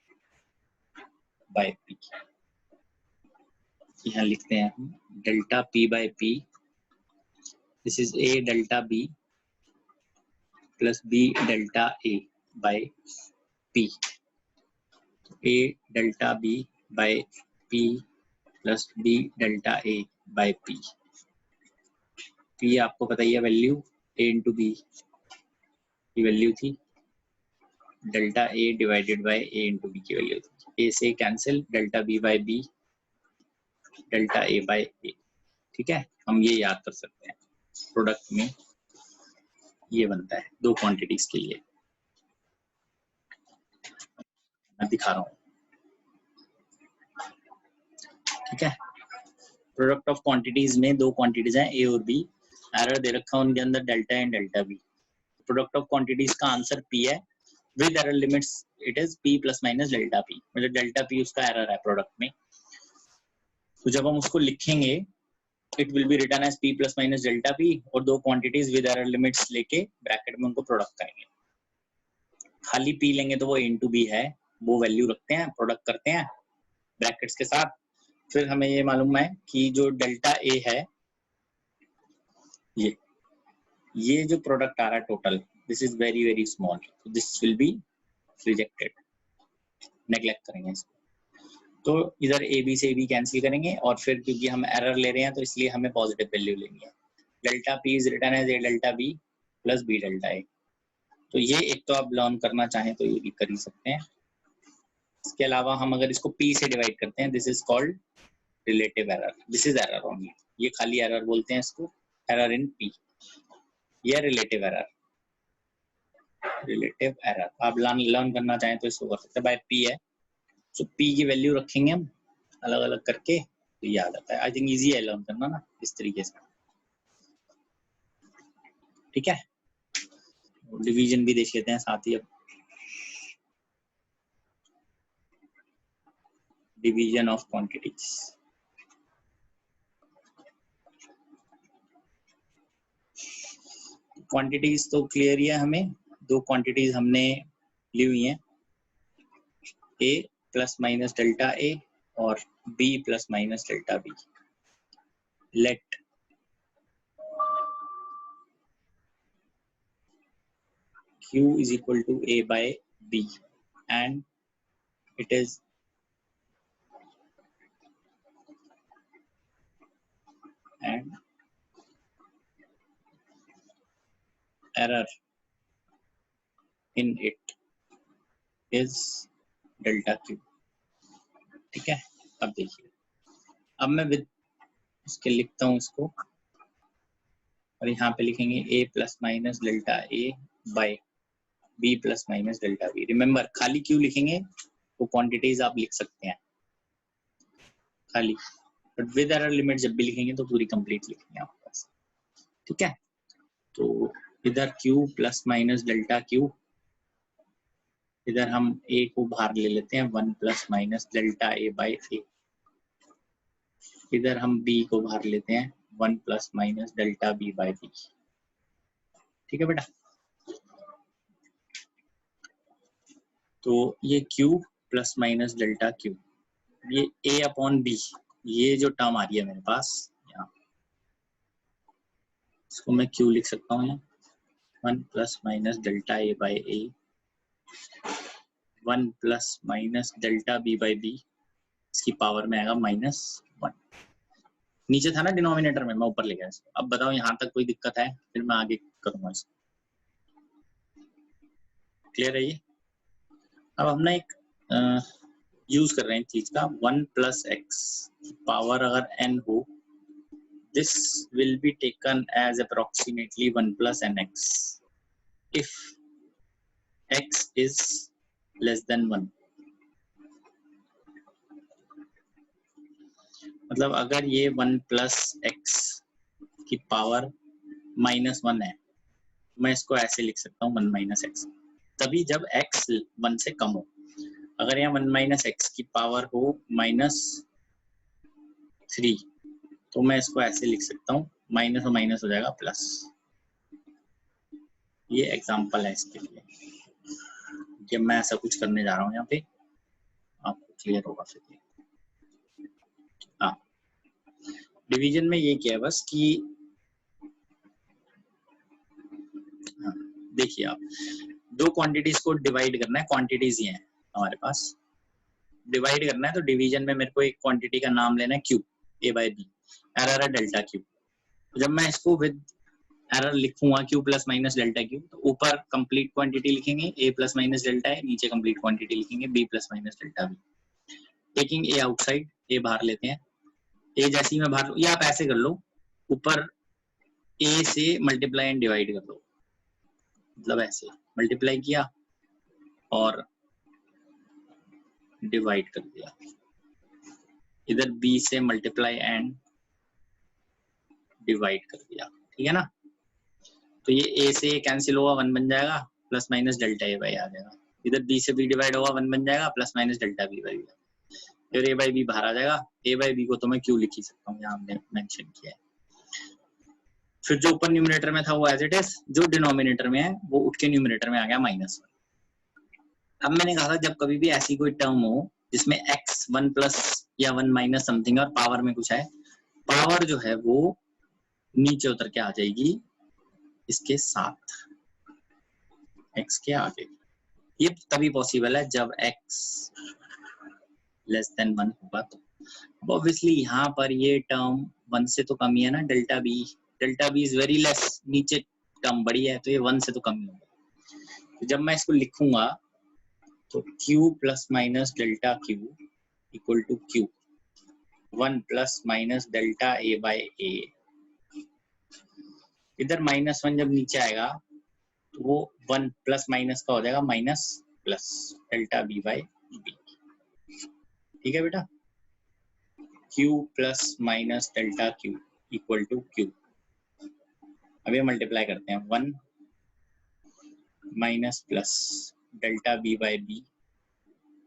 बाय P। यहाँ लिखते हैं हम delta P by P, this is A delta B plus B delta A by P। A delta B by P plus B delta A by P। P आपको पता ही है वैल्यू, A इंटू B की value थी delta A divided by A into B की value, A से cancel, delta B by B, delta A by A. ठीक है, हम ये याद कर सकते हैं, प्रोडक्ट में ये बनता है दो क्वांटिटीज के लिए। मैं दिखा रहा हूँ, ठीक है। प्रोडक्ट ऑफ क्वांटिटीज में दो क्वांटिटीज हैं ए और बी, एरर दे रखा है उनके अंदर delta and delta B. Product of quantities का आंसर पी है, with error limits it is P plus minus delta P, मतलब डेल्टा पी उसका एरर है प्रोडक्ट में। तो जब हम उसको लिखेंगे it will be written as P plus minus delta P, और दो क्वांटिटीज विद एरर लिमिट्स लेके ब्रैकेट में उनको प्रोडक्ट करेंगे। खाली पी लेंगे तो वो इनटू बी है, वो वैल्यू रखते हैं, प्रोडक्ट करते हैं ब्रैकेट्स के साथ। फिर हमें ये मालूम है कि जो डेल्टा ए है, ये जो प्रोडक्ट आ रहा है total, this is very very small, this will be rejected, neglect करेंगे इसको। तो इधर ए बी से ए बी कैंसिल करेंगे, और फिर क्योंकि हम एरर ले रहे हैं तो इसलिए हमें पॉजिटिव वैल्यू लेनी है। Delta P is written as A delta B plus B delta A. तो ये एक तो आप लर्न करना चाहें तो ये भी कर ही सकते हैं। इसके अलावा हम अगर इसको पी से डिवाइड करते हैं, this is called relative error, this is error only, ये खाली एरर बोलते हैं इसको, एरर इन पी, या रिलेटिव एरर। रिलेटिव एरर आप लर्न करना चाहें तो इसको कर सकते हैं, बाय पी है। तो पी की वैल्यू रखेंगे हम अलग अलग करके, तो याद आता है। आई थिंक इजी है लर्न करना ना इस तरीके से, ठीक है। डिवीजन भी देख लेते हैं साथ ही, अब डिवीजन ऑफ क्वांटिटीज। क्वांटिटीज तो क्लियर ही है, हमें दो क्वांटिटीज हमने ली हुई हैं, A plus minus delta A और B plus minus delta B. Let Q is equal to A by B, and it is error in it is delta Q। ठीक है, अब देखिए, अब मैं विद इसके लिखता हूँ इसको, और यहाँ पे लिखेंगे A plus minus delta A by B plus minus delta B। Remember खाली Q लिखेंगे वो क्वांटिटीज आप लिख सकते हैं खाली, बट विद एरर लिमिट जब भी लिखेंगे तो पूरी कंप्लीट लिखेंगे आपके पास, ठीक है। तो इधर Q plus minus delta Q, इधर हम A को बाहर ले लेते हैं, 1 plus minus delta A by A। इधर हम B को बाहर लेते हैं, 1 plus minus delta B by B। ठीक है बेटा, तो ये Q plus minus delta Q, ये A अपॉन B, ये जो टर्म आ रही है मेरे पास यहाँ, इसको मैं Q लिख सकता हूँ यहाँ, 1 plus minus delta A by A, 1 plus minus delta B by B, इसकी पावर में आएगा -1। नीचे था ना डिनोमिनेटर में, मैं ऊपर ले गया इसको। अब बताओ यहाँ तक कोई दिक्कत है, फिर मैं आगे करूंगा इसको। क्लियर है ये? अब हम ना एक यूज कर रहे हैं चीज का, 1 प्लस एक्स पावर अगर n हो, this will be taken as approximately 1 plus n x if x is less than 1। मतलब अगर ये 1 प्लस एक्स की पावर -1 है, मैं इसको ऐसे लिख सकता हूँ 1 माइनस एक्स, तभी जब x 1 से कम हो। अगर यहाँ 1 माइनस एक्स की पावर हो -3, तो मैं इसको ऐसे लिख सकता हूँ, माइनस और माइनस हो जाएगा प्लस। ये एग्जांपल है इसके लिए, जब मैं ऐसा कुछ करने जा रहा हूँ यहाँ पे, आपको क्लियर होगा फिर। हाँ, डिवीजन में ये किया है बस कि, हाँ, देखिए आप दो क्वांटिटीज को डिवाइड करना है, क्वांटिटीज ये हैं हमारे पास, डिवाइड करना है तो डिवीजन में मेरे को एक क्वांटिटी का नाम लेना है Q, A by B, error है डेल्टा Q। जब मैं इसको विद एरर लिखूंगा Q plus minus delta Q, तो ऊपर कंप्लीट क्वांटिटी लिखेंगे ए प्लस माइनस डेल्टा है, नीचे कंप्लीट क्वांटिटी लिखेंगे B plus minus delta B. Taking A outside, A बाहर लेते हैं, ए जैसे ही मैं बाहर, या आप ऐसे कर लो, ऊपर ए से मल्टीप्लाई एंड डिवाइड कर दो, मतलब ऐसे मल्टीप्लाई किया और डिवाइड कर दिया, इधर बी से मल्टीप्लाई एंड डिवाइड कर दिया, ठीक है ना। तो ये ए से ए कैंसिल होगा, 1 बन जाएगा, plus minus delta A by आ जाएगा, इधर बी से बी डिवाइड होगा, 1 बन जाएगा, plus minus delta B by, फिर ए बाई बी बाहर आ जाएगा, ए बाई बी को तो मैं क्यू लिख ही सकता हूँ, यहाँ हमने मेंशन किया है। फिर जो ऊपर न्यूमरेटर में था वो एज इट इज, जो डिनोमिनेटर में है वो उठ के न्यूमरेटर में आ गया -1। अब मैंने कहा था जब कभी भी ऐसी कोई टर्म हो जिसमें x 1 प्लस या 1 माइनस समथिंग और पावर में कुछ है, पावर जो है वो नीचे उतर के आ जाएगी इसके साथ x के आगे। ये तभी पॉसिबल है जब x लेस देन 1 होगा। तो अब ऑब्वियसली यहाँ पर ये टर्म 1 से तो कम ही है ना, delta B is very less, नीचे टर्म बड़ी है तो ये 1 से तो कम ही होगा। तो जब मैं इसको लिखूंगा तो q plus minus delta Q equal to Q 1 plus minus delta A by A. इधर -1 जब नीचे आएगा तो वो 1 प्लस माइनस का हो जाएगा minus plus delta B by B, ठीक है बेटा। q plus minus delta Q equal to Q, अब ये मल्टीप्लाई करते हैं, 1 minus plus delta B by B,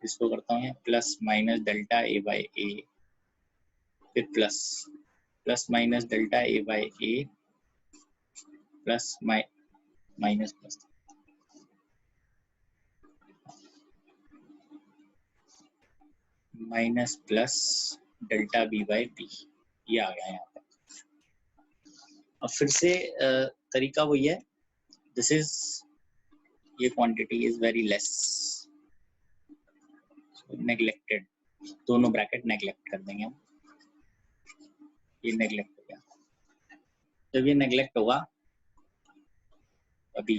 इसको करता हूँ plus minus delta A by A, फिर plus minus delta A by A plus minus plus minus plus delta B by B, ये आ गया यहाँ पर। अब फिर से तरीका वही है, दिस इज, ये quantity is very less, neglected, दोनों ब्रैकेट नेग्लेक्ट कर देंगे हम, ये नेग्लेक्ट हो गया। जब ये नेग्लेक्ट होगा अभी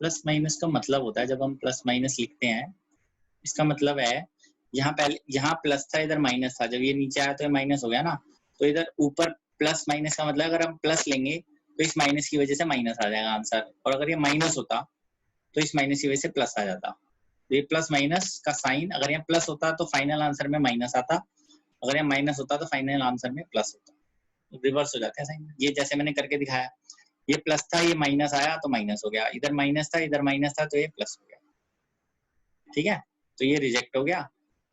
प्लस माइनस का मतलब होता है, जब हम प्लस माइनस लिखते हैं इसका मतलब है यहाँ पहले यहाँ प्लस था, इधर माइनस था, जब ये नीचे आया तो ये माइनस हो गया ना, तो इधर ऊपर प्लस माइनस का मतलब अगर हम प्लस लेंगे तो इस माइनस की वजह से माइनस आ जाएगा आंसर, और अगर ये माइनस होता तो इस माइनस की वजह से प्लस आ जाता। तो ये प्लस माइनस का साइन, अगर यहाँ प्लस होता तो फाइनल आंसर में माइनस आता, अगर यहाँ माइनस होता तो फाइनल आंसर में प्लस होता, रिवर्स हो जाते हैं साइन। ये जैसे मैंने करके दिखाया, ये प्लस था, ये माइनस आया तो माइनस हो गया, इधर माइनस था, इधर माइनस था तो ये प्लस हो गया, ठीक है। तो ये रिजेक्ट हो गया।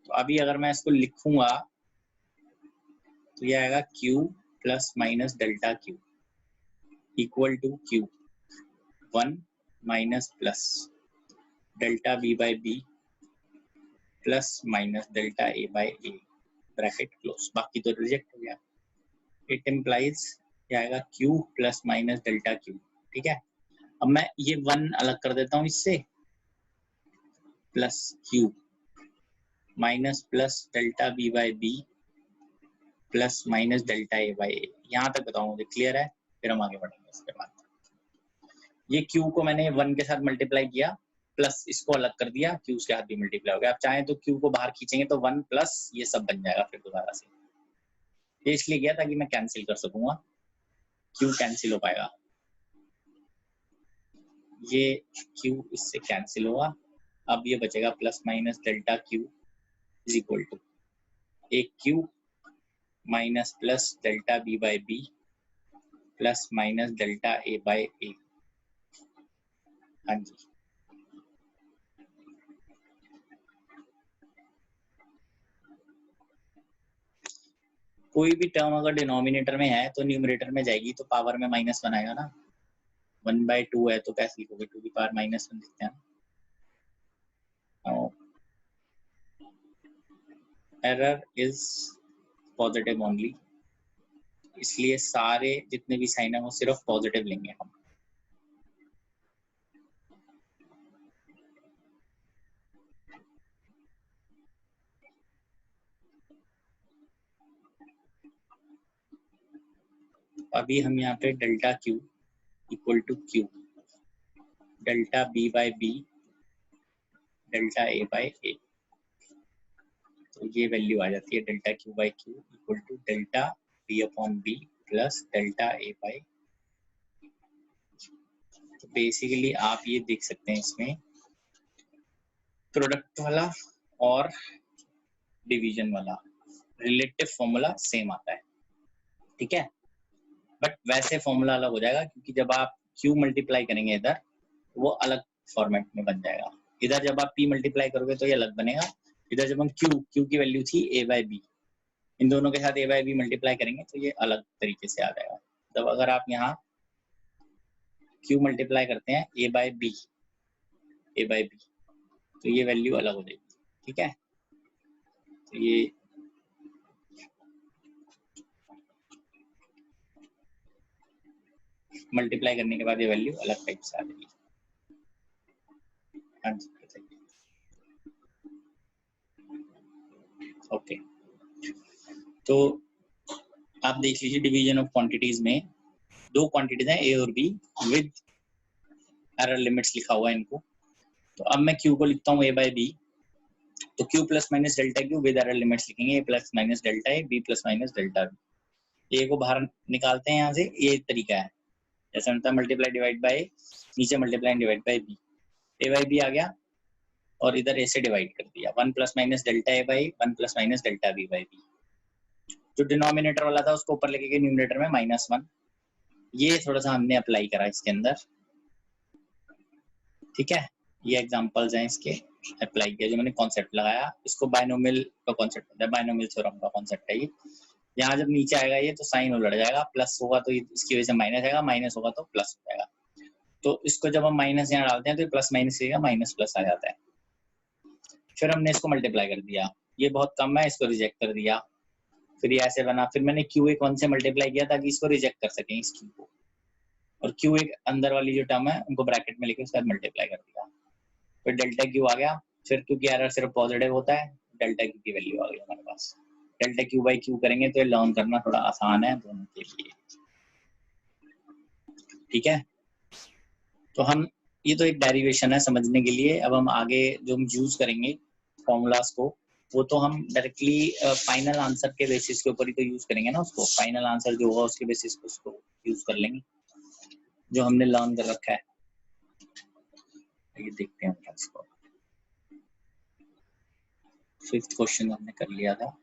तो अभी अगर मैं इसको लिखूंगा तो ये आएगा q plus minus delta Q equal to q 1 minus plus delta b by B plus minus delta a by A, bracket close, बाकी तो रिजेक्ट हो गया। इट इम्प्लाइज क्या आएगा q plus minus delta Q, ठीक है। अब मैं ये 1 अलग कर देता हूँ इससे, plus q minus plus delta B by B plus minus delta A by A. यहाँ तक बताऊँ मुझे क्लियर है, फिर हम आगे बढ़ेंगे इसके बाद। ये q को मैंने 1 के साथ मल्टीप्लाई किया, प्लस इसको अलग कर दिया, q उसके साथ भी मल्टीप्लाई हो गया। आप चाहें तो q को बाहर खींचेंगे तो 1 प्लस ये सब बन जाएगा फिर दोबारा से। ये इसलिए किया ताकि मैं कैंसिल कर सकूंगा, q कैंसिल हो पाएगा, ये q इससे कैंसिल होगा। अब ये बचेगा plus minus delta q is equal to एक q minus plus delta b by B plus minus delta a by A. हाँ जी, कोई भी टर्म अगर डिनोमिनेटर में है तो न्यूमरेटर में जाएगी तो पावर में -1 आएगा ना। 1/2 है तो कैसे लिखोगे, 2 की पावर -1 लिखते हैं। एरर इज पॉजिटिव ओनली, इसलिए सारे जितने भी साइन है वो सिर्फ पॉजिटिव लेंगे हम। अभी हम यहाँ पे delta Q equal to Q, delta B by B, delta A by A, तो ये वैल्यू आ जाती है delta Q by Q equal to delta B upon B plus delta A by. तो बेसिकली आप ये देख सकते हैं इसमें प्रोडक्ट वाला और डिवीजन वाला रिलेटिव फॉर्मूला सेम आता है, ठीक है, बट वैसे फॉर्मूला अलग हो जाएगा क्योंकि जब आप q मल्टीप्लाई करेंगे इधर वो अलग फॉर्मेट में बन जाएगा। इधर जब आप p मल्टीप्लाई करोगे तो ये अलग बनेगा। इधर जब हम q की वैल्यू थी a बाय बी, इन दोनों के साथ a बाय बी मल्टीप्लाई करेंगे तो ये अलग तरीके से आ जाएगा। तब अगर आप यहाँ q मल्टीप्लाई करते हैं a बाय बी तो ये वैल्यू अलग हो जाएगी, ठीक है। तो ये मल्टीप्लाई करने के बाद ये वैल्यू अलग टाइप से आ जाएगी। हाँ जी बताइए। ओके, तो आप देख लीजिए डिवीजन ऑफ क्वांटिटीज में दो क्वांटिटीज हैं ए और बी विद एरर लिमिट्स लिखा हुआ है इनको। तो अब मैं क्यू को लिखता हूँ ए बाय बी, तो Q plus minus delta Q with error limits लिखेंगे A plus minus delta A, B plus minus delta B. A को बाहर निकालते हैं यहाँ से, ये तरीका है जैसे होता है मल्टीप्लाई डिवाइड बाय, नीचे multiply divide by B, A by B आ गया और इधर ए से डिवाइड कर दिया, one plus minus delta A by one plus minus delta B by B. जो डिनोमिनेटर वाला था उसको ऊपर लेके गए न्यूमरेटर में -1। ये थोड़ा सा हमने अप्लाई करा इसके अंदर, ठीक है। ये एग्जांपल्स हैं इसके, अप्लाई किया जो मैंने कॉन्सेप्ट लगाया। इसको बायनोमियल का कॉन्सेप्ट होता है, बायनोमियल थ्योरम का कॉन्सेप्ट है ये। यहाँ जब नीचे आएगा ये तो साइन उलट जाएगा, प्लस होगा तो इसकी वजह से माइनस आएगा, माइनस होगा तो प्लस हो जाएगा। तो इसको जब हम माइनस यहाँ डालते हैं तो प्लस माइनस से माइनस प्लस आ जाता है। फिर हमने इसको मल्टीप्लाई कर दिया, ये बहुत कम है, इसको रिजेक्ट कर दिया। फिर ये ऐसे बना, फिर मैंने क्यू एक वन से मल्टीप्लाई किया ताकि इसको रिजेक्ट कर सकें इस क्यू को, और क्यू एक अंदर वाली जो टर्म है उनको ब्रैकेट में लेके उसके साथ मल्टीप्लाई कर दिया। फिर डेल्टा क्यू आ गया, फिर क्योंकि एरर सिर्फ पॉजिटिव होता है डेल्टा क्यू की वैल्यू आ गई हमारे पास। डेल्टा क्यू बाई क्यू करेंगे तो ये लर्न करना थोड़ा आसान है दोनों के लिए, ठीक है। तो हम ये तो एक डेरिवेशन है समझने के लिए। अब हम आगे जो हम यूज करेंगे फॉर्मूलाज को, वो तो हम डायरेक्टली फाइनल आंसर के बेसिस के ऊपर ही तो यूज करेंगे ना उसको। फाइनल आंसर जो होगा उसके बेसिस पे उसको यूज कर लेंगे जो हमने लर्न कर रखा है। ये देखते हैं इसको। फिफ्थ क्वेश्चन हमने कर लिया था,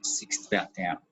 सिक्स्थ पे आते हैं आप।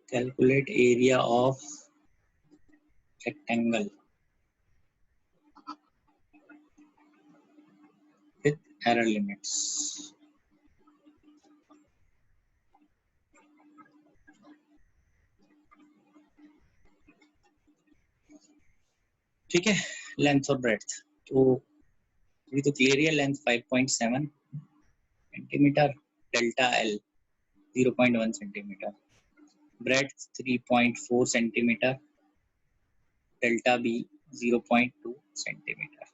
Calculate area of rectangle with error limits. ठीक है, लेंथ और ब्रेड्थ तो अभी तो क्लियर है। Length 5.7 centimetre, delta L 0.1 centimetre, breadth 3.4 centimetre, delta B 0.2 centimetre.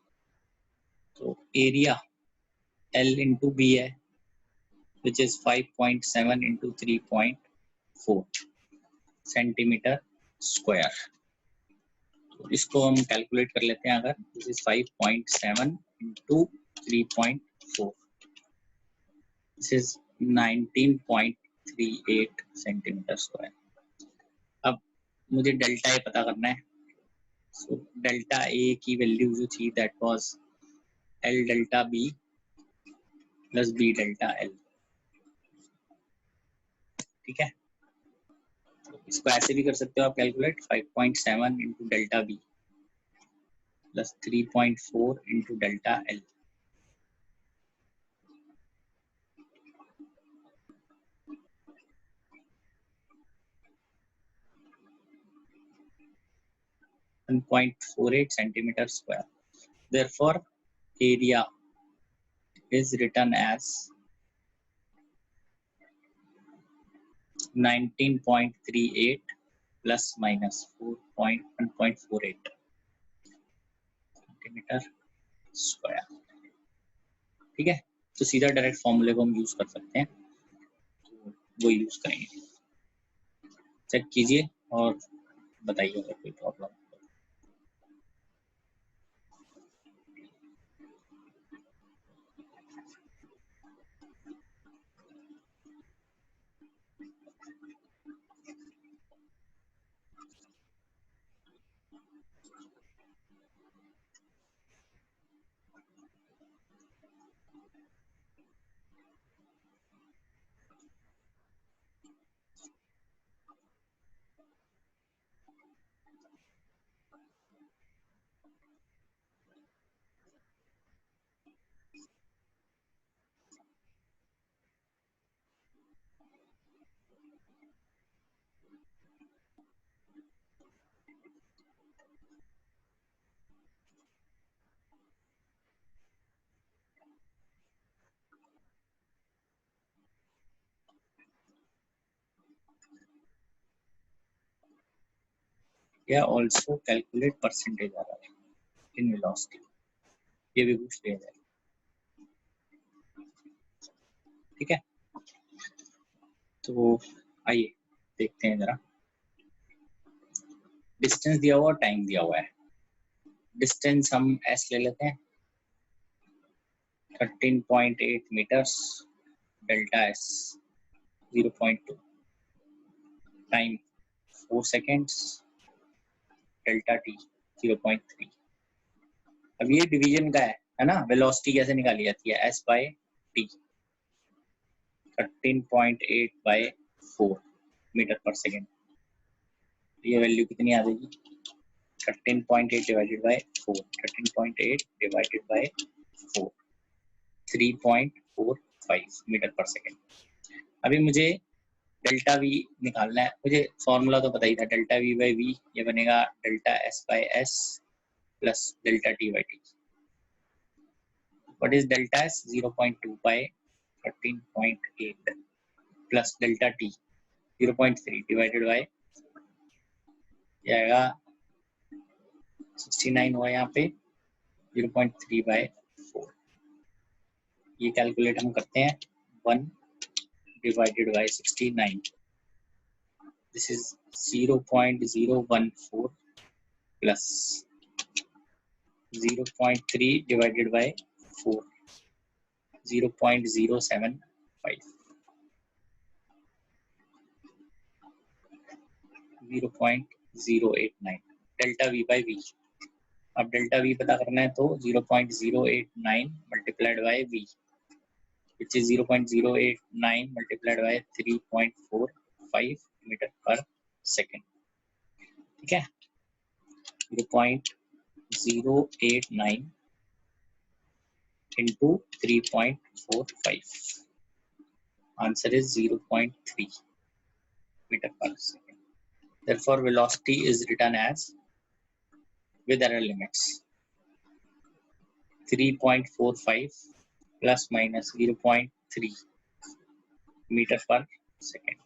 तो एरिया एल इंटू बी है which is 5.7 into 3.4 centimetre square. तो इसको हम कैलकुलेट कर लेते हैं। अगर this is 5.7 into 3.4, this is 19.38 centimetre square. अब मुझे डेल्टा ए पता करना है। सो डेल्टा ए की वैल्यू जो थी that was L delta B plus B delta L, ठीक है। इसको ऐसे भी कर सकते हो आप calculate, 5.7 into delta B plus 3.4 into delta L। .48 centimeter square. Therefore, area is written as 19.38 plus minus 1.48 centimeter square, ठीक है। तो सीधा डायरेक्ट फॉर्मूले को हम यूज कर सकते हैं, तो वो यूज करेंगे। चेक कीजिए और बताइए अगर कोई प्रॉब्लम। या ऑल्सो कैलकुलेट परसेंटेज आ रहा है इन वेलोसिटी, ये भी पूछ लिया जाए, ठीक है। तो आइए देखते हैं जरा, डिस्टेंस दिया हुआ, टाइम दिया हुआ है। डिस्टेंस हम एस ले लेते हैं, 13.8 metres, delta S 0.2, time 4 seconds, delta T 0.3। अब ये डिवीजन का है ना, वेलोसिटी कैसे निकाली जाती है, S by T, 13.8 by 4 metre per second, ये वैल्यू कितनी आ जाएगी, 13.8 divided by 4, 13.8 divided by 4, 3.45 metre per second. अभी मुझे डेल्टा वी निकालना है, मुझे फॉर्मूला तो पता ही था, डेल्टा वी बाई वी, ये बनेगा delta S by S plus delta T by T. What is delta S, 0.2 by 13.8 plus delta T 0.3 divided by, ये आएगा 69 हुआ यहाँ पे, 0.3 बाई 4। ये कैलकुलेट हम करते हैं, 1 divided by 69, this is 0.014 plus 0.3 divided by 4, 0.075, 0.089 delta v by v। अब डेल्टा v पता करना है तो 0.089 multiplied by v, which is 0.089 multiplied by 3.45 metre per second, ठीक है। 0.089 into 3.45, answer is 0.3 meter per second. Therefore, velocity is written as, with error limits, 3.45 plus minus 0.3 meter per second.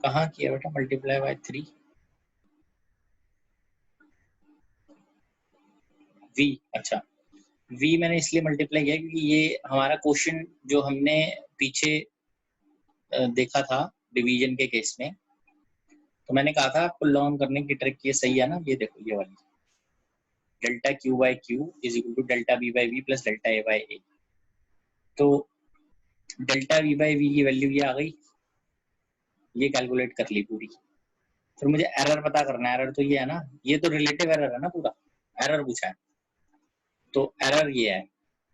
कहाँ किया बेटा multiply by 3, v, अच्छा v मैंने इसलिए multiply किया क्योंकि ये हमारा क्वेश्चन जो हमने पीछे देखा था डिवीजन के केस में, तो मैंने कहा था पुल ऑन करने की ट्रिक ये सही है ना, ये देखो ये वाली, delta Q by Q is equal to delta B by V plus delta A by A. तो डेल्टा वी बाई वी की वैल्यू ये आ गई, ये कैलकुलेट कर ली पूरी, फिर मुझे एरर पता करना है। एरर तो ये है ना, ये तो रिलेटिव एरर है ना, पूरा एरर पूछा है, तो एरर ये है।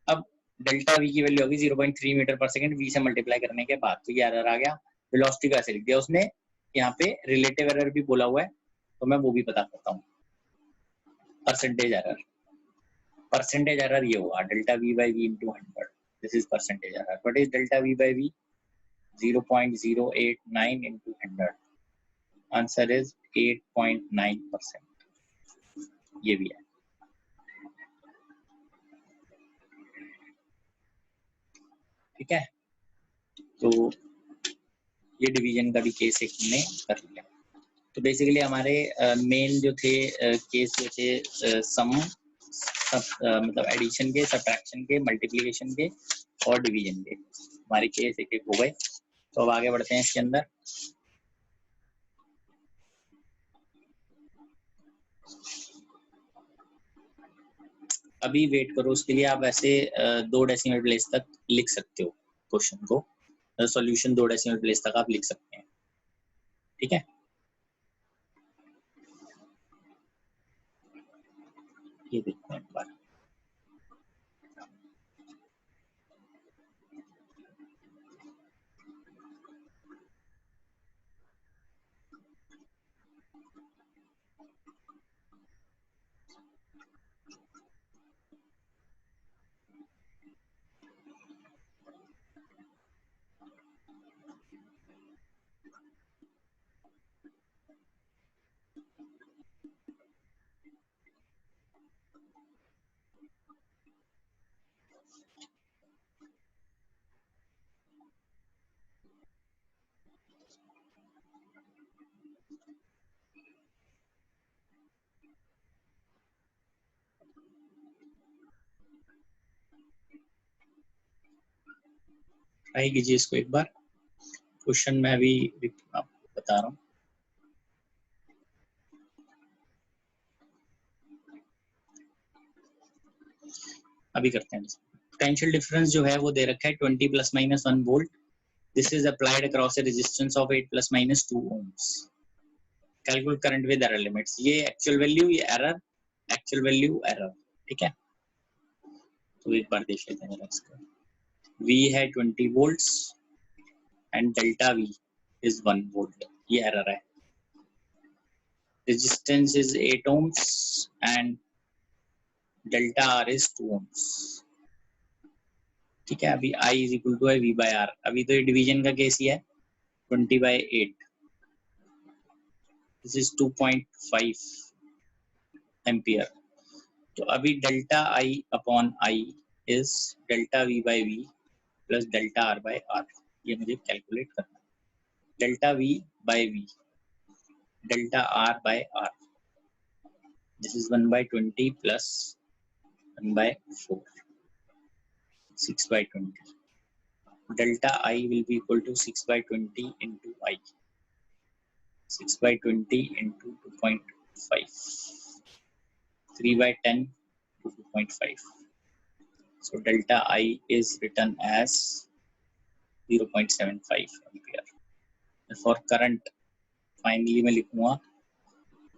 अब डेल्टा वी की वैल्यू होगी 0.3 मीटर पर सेकंड, वी से मल्टीप्लाई करने के बाद, तो ये एरर आ गया। वेलोसिटी का ऐसे लिख दिया उसने, यहाँ पे रिलेटिव एरर भी बोला हुआ है, तो मैं वो भी पता करता हूँ। परसेंटेज एरर, परसेंटेज एरर ये हुआ delta V by V into 100, this is percentage error. What is delta V by V? 0.089 into 100, answer is 8.9%, ये भी है। ठीक है, तो ये डिवीजन का भी केस एक हमने कर लिया। तो बेसिकली हमारे मेन जो थे केस जो थे सम, मतलब एडिशन के, सब्ट्रैक्शन के, मल्टीप्लिकेशन के और डिवीजन के, हमारे केस एक एक हो गए। तो अब आगे बढ़ते हैं इसके अंदर। अभी वेट करो, उसके लिए आप ऐसे 2 डेसिमल प्लेस तक लिख सकते हो क्वेश्चन को, सॉल्यूशन 2 डेसिमल प्लेस तक आप लिख सकते हैं। ठीक है, ये देखते हैं एक बार। ट्राई कीजिए इसको एक बार, क्वेश्चन मैं अभी आपको बता रहा हूँ। अभी करते हैं। पोटेंशियल डिफरेंस जो है वो दे रखा है 20 + - 1 volt. This is applied across A resistance of 8 ± 2 ohms। Calculate current with error limits. ये एक्चुअल वैल्यू, ये एरर, एक्चुअल वैल्यू एरर। ठीक है, तो एक बार देख लेते हैं जरा इसको। V है 20 volts and delta V is 1 volt, ये एरर है। Resistance is 8 ohms and delta R is 2 ohms। ठीक है, अभी I is equal to V by R। अभी तो ये डिवीजन का केस ही है, 20/8, दिस इज 2.5 एम्पियर। तो अभी delta I upon I is delta V by V plus delta R by R, ये मुझे कैलकुलेट करना है। Delta V by V, delta R by R, this is 1/20 plus 1/4, 6/20। Delta I will be equal to 6/20 into I, 6/20 into 2.5, 3/10 to 2.5. So delta I is written as 0.75 ampere. For current, finally मैं लिखूंगा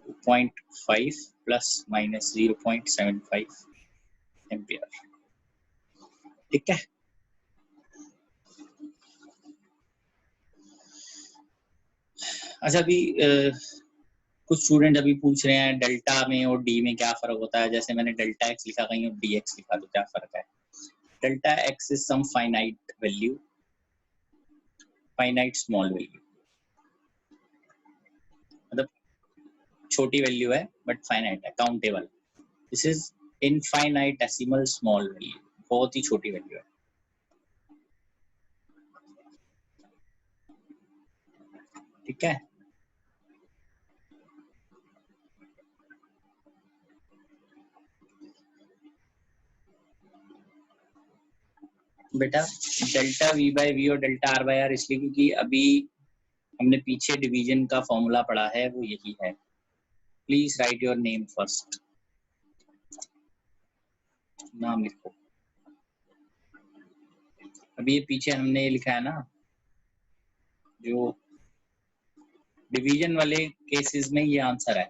2.5 plus minus 0.75 ampere. ठीक है, अच्छा अभी कुछ student अभी पूछ रहे हैं डेल्टा में और डी में क्या फर्क होता है। जैसे मैंने डेल्टा एक्स लिखा कहीं और डी एक्स लिखा, तो क्या फर्क है? Delta x is some finite value, finite small value, मतलब छोटी वैल्यू है बट फाइनाइट है, countable. This is infinitesimal small value, बहुत ही छोटी वैल्यू है। ठीक है, बेटा डेल्टा वी बाय वी और डेल्टा आर बाय आर इसलिए क्योंकि अभी हमने पीछे डिवीजन का फॉर्मूला पढ़ा है, वो यही है। Please right your name first, नाम लिखो। अभी ये पीछे हमने लिखा है ना, जो डिवीजन वाले केसेस में ये आंसर है।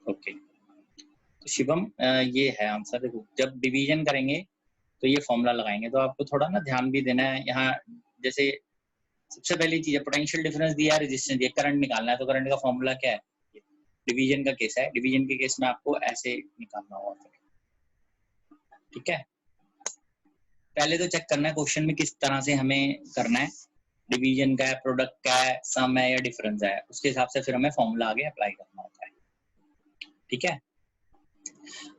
ओके तो शिवम ये है आंसर। देखो जब डिवीजन करेंगे तो ये फॉर्मूला लगाएंगे, तो आपको थोड़ा ना ध्यान भी देना है यहाँ। जैसे सबसे पहली चीज है पोटेंशियल डिफरेंस दिया है, रेजिस्टेंस दिया, करंट निकालना है, तो करंट का फॉर्मूला क्या है? डिवीजन का केस है, डिवीजन के केस में आपको ऐसे निकालना होगा। ठीक है, पहले तो चेक करना है क्वेश्चन में किस तरह से हमें करना है, डिवीजन का है, प्रोडक्ट का है, सम है या डिफरेंस है, उसके हिसाब से फिर हमें फॉर्मूला आगे अप्लाई करना होता है। ठीक है,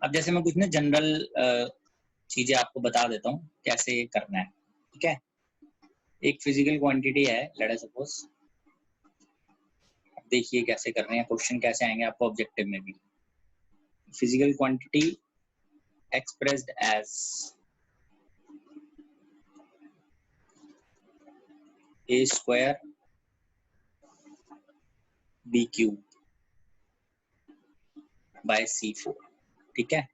अब जैसे मैं कुछ ना जनरल चीजें आपको बता देता हूँ कैसे करना है। ठीक है, एक फिजिकल क्वांटिटी है, लेट अस सपोज, देखिए कैसे कर रहे हैं, क्वेश्चन कैसे आएंगे आपको ऑब्जेक्टिव में भी। Physical quantity expressed as a square b cube by c4। ठीक है,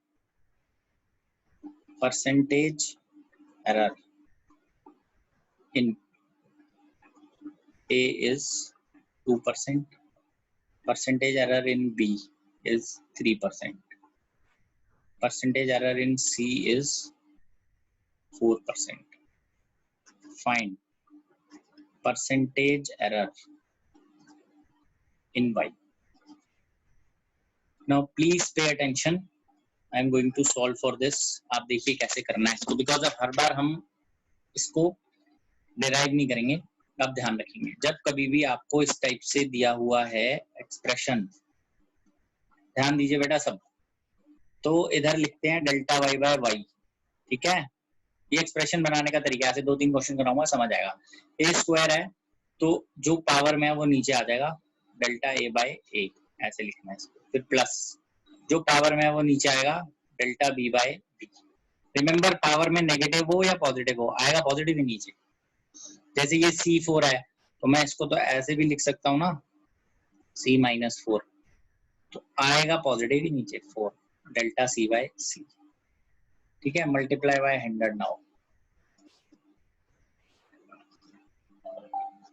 percentage error in A is 2%, percentage error in B is 3%, percentage error in C is 4%. Find percentage error in Y. Now please pay attention, I am going to solve for this। आप देखिए कैसे करना है इसको, because अब हर बार हम इसको derive नहीं करेंगे। आप ध्यान रखेंगे जब कभी भी आपको इस टाइप से दिया हुआ है एक्सप्रेशन, ध्यान दीजिए बेटा सब, तो इधर लिखते हैं डेल्टा वाई बाय वाई। ठीक है, ये एक्सप्रेशन बनाने का तरीका, ऐसे 2-3 क्वेश्चन कराऊंगा समझ आएगा। ए स्क्वायर है तो जो पावर में है वो नीचे आ जाएगा, डेल्टा ए बाय ए ऐसे लिखना है इसको। फिर प्लस जो पावर में है वो नीचे आएगा, delta B by B. Remember power में नेगेटिव हो या पॉजिटिव हो आएगा पॉजिटिव ही नीचे। जैसे ये C4 है तो मैं इसको तो ऐसे भी लिख सकता हूँ ना, C-4, तो आएगा पॉजिटिव ही नीचे 4, डेल्टा C बाय C। ठीक है, मल्टीप्लाई बाय 100। नाउ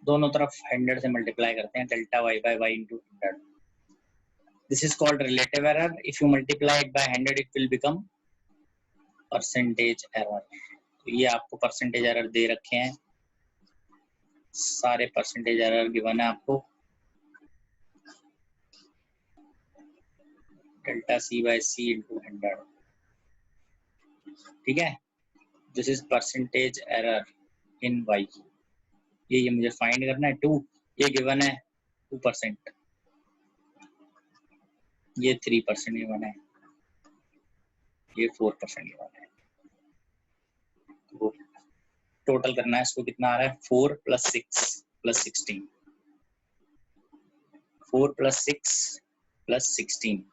दोनों तरफ 100 से मल्टीप्लाई करते हैं, delta Y by Y into 100। This is called relative error. If you multiply it by 100 it will become percentage error. तो ये आपको परसेंटेज एरर दे रखे हैं, सारे परसेंटेज एरर गिवन है आपको, delta C by C into 100। ठीक है, this is percentage error in Y. ये मुझे फाइंड करना है 2, ये गिवन है 2%, ये 3% गिवन है, ये 4% गिवन है। तो टोटल करना है इसको, कितना आ रहा है 4 + 6 + 16, 4 + 6 + 16,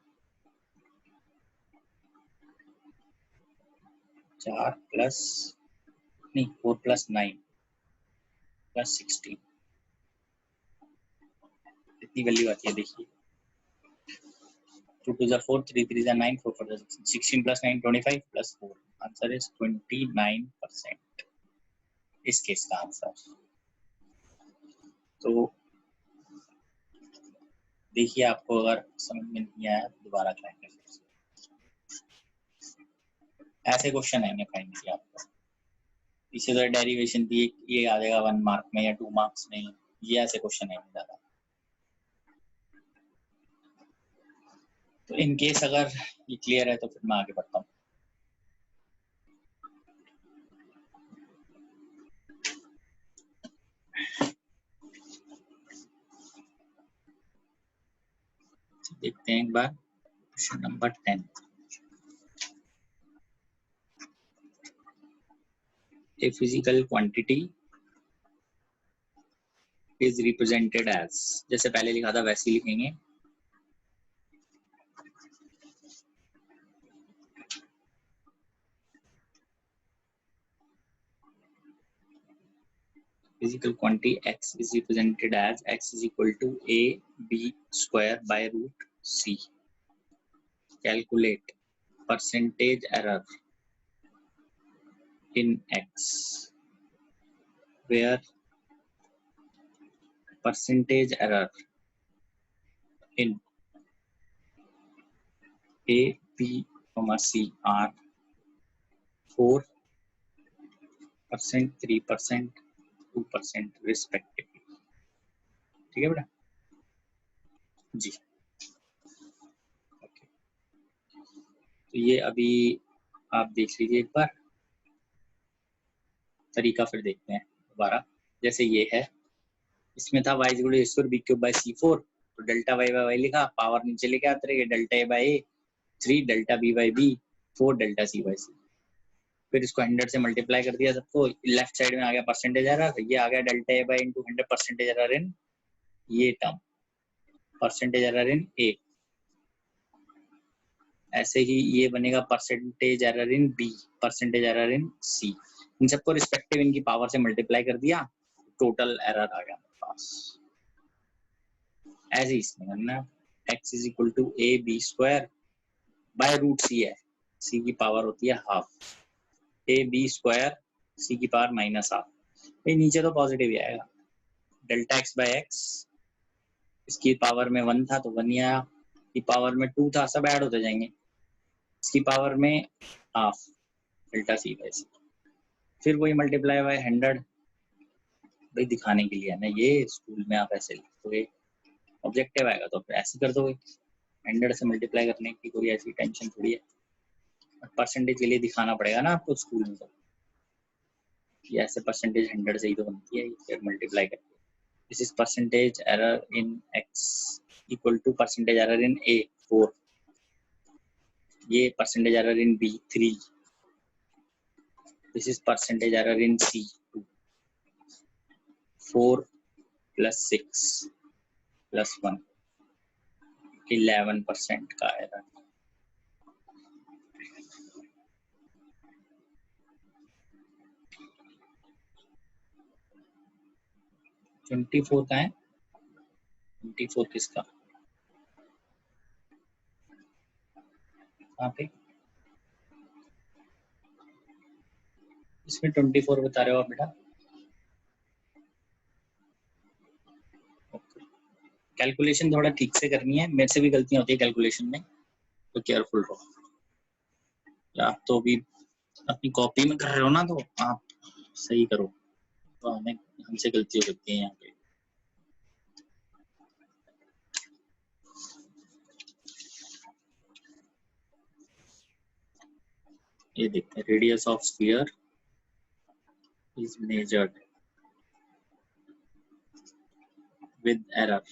4 प्लस नहीं 4 + 9 + 16, इतनी वैल्यू आती है। देखिए 2 2 4, 3 3 9, 4 4 16, 16 + 9 25 + 4, आंसर इज 29% इस केस का आंसर। तो देखिए आपको अगर समझ में नहीं आया तो दोबारा ट्राई कर सकते, ऐसे क्वेश्चन आएंगे फाइनली आपको। पीछे तो डेरिवेशन थी, ये आ जाएगा 1 मार्क में या 2 मार्क्स में, ये ऐसे क्वेश्चन आएंगे ज्यादा। तो इन केस अगर ये क्लियर है तो फिर मैं आगे बढ़ता हूँ। देखते हैं एक बार question number 10। A physical quantity is represented as, जैसे पहले लिखा था वैसे ही लिखेंगे, physical quantity x is represented as x is equal to a b square by root c। Calculate percentage error in x। where percentage error in A, B, C are 4%, 3%, 2% respectively. ठीक है बेटा जी। Okay, तो ये अभी आप देख लीजिए एक बार, तरीका फिर देखते हैं दोबारा। जैसे ये है, इसमें था y equal to a square b cube by c4, तो डेल्टा y बाय y लिखा, पावर नीचे लेके आते रहे, delta a by a 3, delta b by b 4, delta c by c। फिर इसको 100 से मल्टीप्लाई कर दिया सबको, लेफ्ट साइड में आ गया परसेंटेज एरर, ये आ गया delta a by into 100 percentage error in ये term, percentage error in a। ऐसे ही ये बनेगा percentage error in b, percentage error in c। इन सबको रिस्पेक्टिव इनकी पावर से मल्टीप्लाई कर दिया, टोटल एरर आ गया मेरे पास। ऐसे ही इसमें करना, x is equal to A B square by root C है, c की पावर होती है half, A B square C की पावर माइनस हाफ। ये नीचे तो पॉजिटिव ही आएगा, डेल्टा x बाय एक्स, इसकी पावर में 1 था तो 1 ही आया, की पावर में 2 था, सब ऐड होते जाएंगे, इसकी पावर में हाफ, डेल्टा सी बाय सी। फिर वही मल्टीप्लाई बाय 100, भाई दिखाने के लिए है ना, ये स्कूल में आप ऐसे लिखोगे, ऑब्जेक्टिव आएगा तो फिर ऐसे कर दोगे, 100 से मल्टीप्लाई करने की कोई ऐसी टेंशन थोड़ी है। परसेंटेज के लिए दिखाना पड़ेगा ना आपको स्कूल में, तो ये ऐसे परसेंटेज 100 से ही तो बनती है, फिर मल्टीप्लाई करके। This is percentage error in x equal to percentage error in a 4, ये percentage error in b 3, this is percentage error in c 2, 4 plus 6 plus 1, 11% का एरर। ट्वेंटी 24 का है, 24 किसका, कहाँ पे, इसमें 24 बता रहे हो आप बेटा। कैलकुलेशन थोड़ा ठीक से करनी है, मेरे से भी गलतियां होती है कैलकुलेशन में, तो केयरफुल रहो। आप तो अभी अपनी कॉपी में कर रहे हो ना, तो आप सही करो, तो हमें हमसे गलती हो सकती है यहाँ पे। ये देखते हैं, radius of sphere is measured with error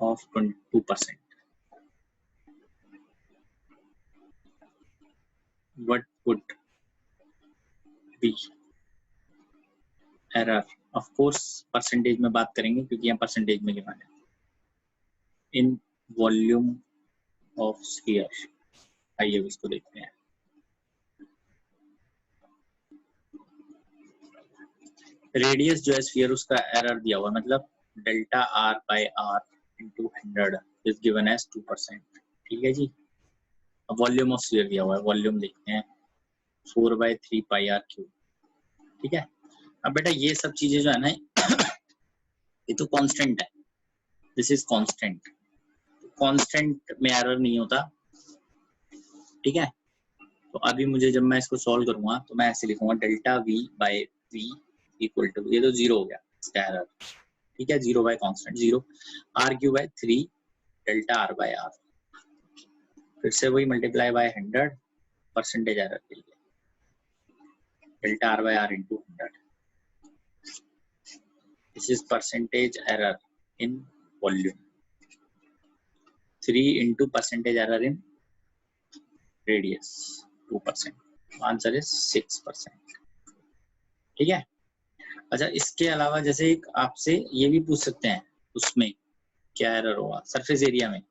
of 22%. What would be error? Of course percentage में बात करेंगे क्योंकि यहाँ परसेंटेज में गिना है। In volume of sphere, आइए इसको देखते हैं। रेडियस जो है स्फीयर उसका एरर दिया हुआ, मतलब delta r by r into 100 is given as 2%। ठीक है जी। अब वॉल्यूम ऑफ स्फीयर दिया हुआ है, वॉल्यूम देखते हैं 4/3 पाई r क्यूब। ठीक है। अब बेटा ये सब चीजें जो है ना ये तो कांस्टेंट है, दिस इज कांस्टेंट, कांस्टेंट में एरर नहीं होता। ठीक है। तो अभी मुझे जब मैं इसको सॉल्व करूंगा तो मैं ऐसे लिखूंगा delta v by v equal to, ये तो 0 हो गया इसका एरर। ठीक है, 0 by constant 0, r cube by 3 delta r by r, फिर से वही मल्टीप्लाई बाय 100 परसेंटेज एरर के लिए, delta r by r into 100। This is percentage error in volume, 3 into percentage error in radius 2%, answer is 6%। ठीक है। अच्छा, इसके अलावा जैसे एक आपसे ये भी पूछ सकते हैं उसमें क्या एरर होगा, सरफेस एरिया में।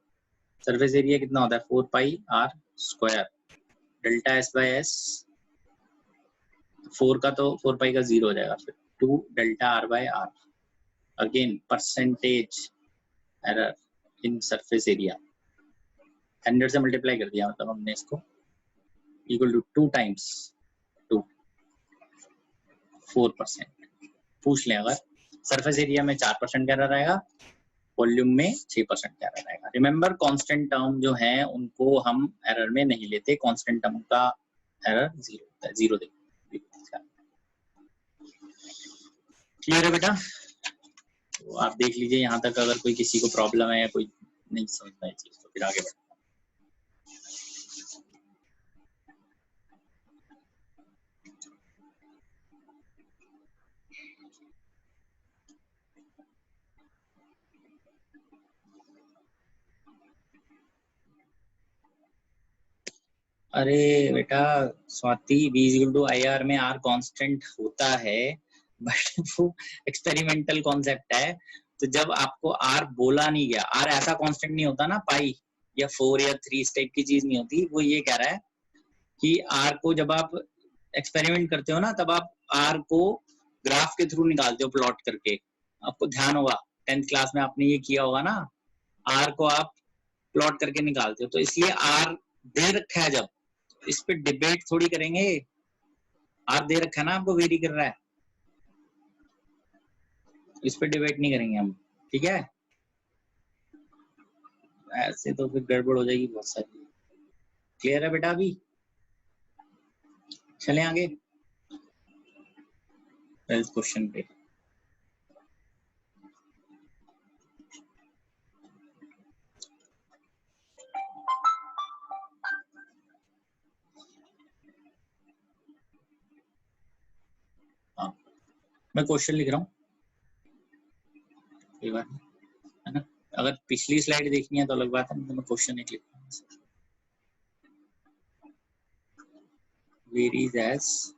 सरफेस एरिया कितना होता है 4 pi r square delta s by s, 4 का तो 4 पाई का 0 हो जाएगा, फिर 2 delta r by r, again percentage error in surface area, 100 से मल्टीप्लाई कर दिया, मतलब हमने इसको इक्वल टू 2 टाइम्स 2, 4%। पूछ लें अगर सरफेस एरिया में 4% एरर आएगा, वॉल्यूम में 6% एरर आएगा। रिमेंबर कांस्टेंट टर्म जो है उनको हम एरर में नहीं लेते, कांस्टेंट टर्म का एरर 0 होता है, 0 देखो। क्लियर है बेटा? तो आप देख लीजिए यहाँ तक, अगर कोई किसी को प्रॉब्लम है या कोई नहीं समझता है चीज तो फिर आगे बढ़ते हैं। अरे बेटा Swati, V equal to IR में R कांस्टेंट होता है, बट वो एक्सपेरिमेंटल कॉन्सेप्ट है। तो जब आपको R बोला नहीं गया, R ऐसा कांस्टेंट नहीं होता ना, पाई या 4 या 3 इस टाइप की चीज नहीं होती। वो ये कह रहा है कि R को जब आप एक्सपेरिमेंट करते हो ना, तब आप R को ग्राफ के थ्रू निकालते हो, प्लॉट करके। आपको ध्यान होगा 10th क्लास में आपने ये किया होगा ना, R को आप प्लॉट करके निकालते हो। तो इसलिए R दे रखा है, जब इस पे डिबेट थोड़ी करेंगे। R दे रखा है ना आपको, वेरी कर रहा है, इस पे डिबेट नहीं करेंगे हम, ठीक है? ऐसे तो फिर गड़बड़ हो जाएगी बहुत सारी। क्लियर है बेटा? अभी चलें आगे 12th क्वेश्चन पे। हाँ, मैं क्वेश्चन लिख रहा हूँ, कोई बात नहीं, है ना? अगर पिछली स्लाइड देखनी है तो अलग बात है, तो मैं क्वेश्चन एक लिखता हूँ। वेरीज एज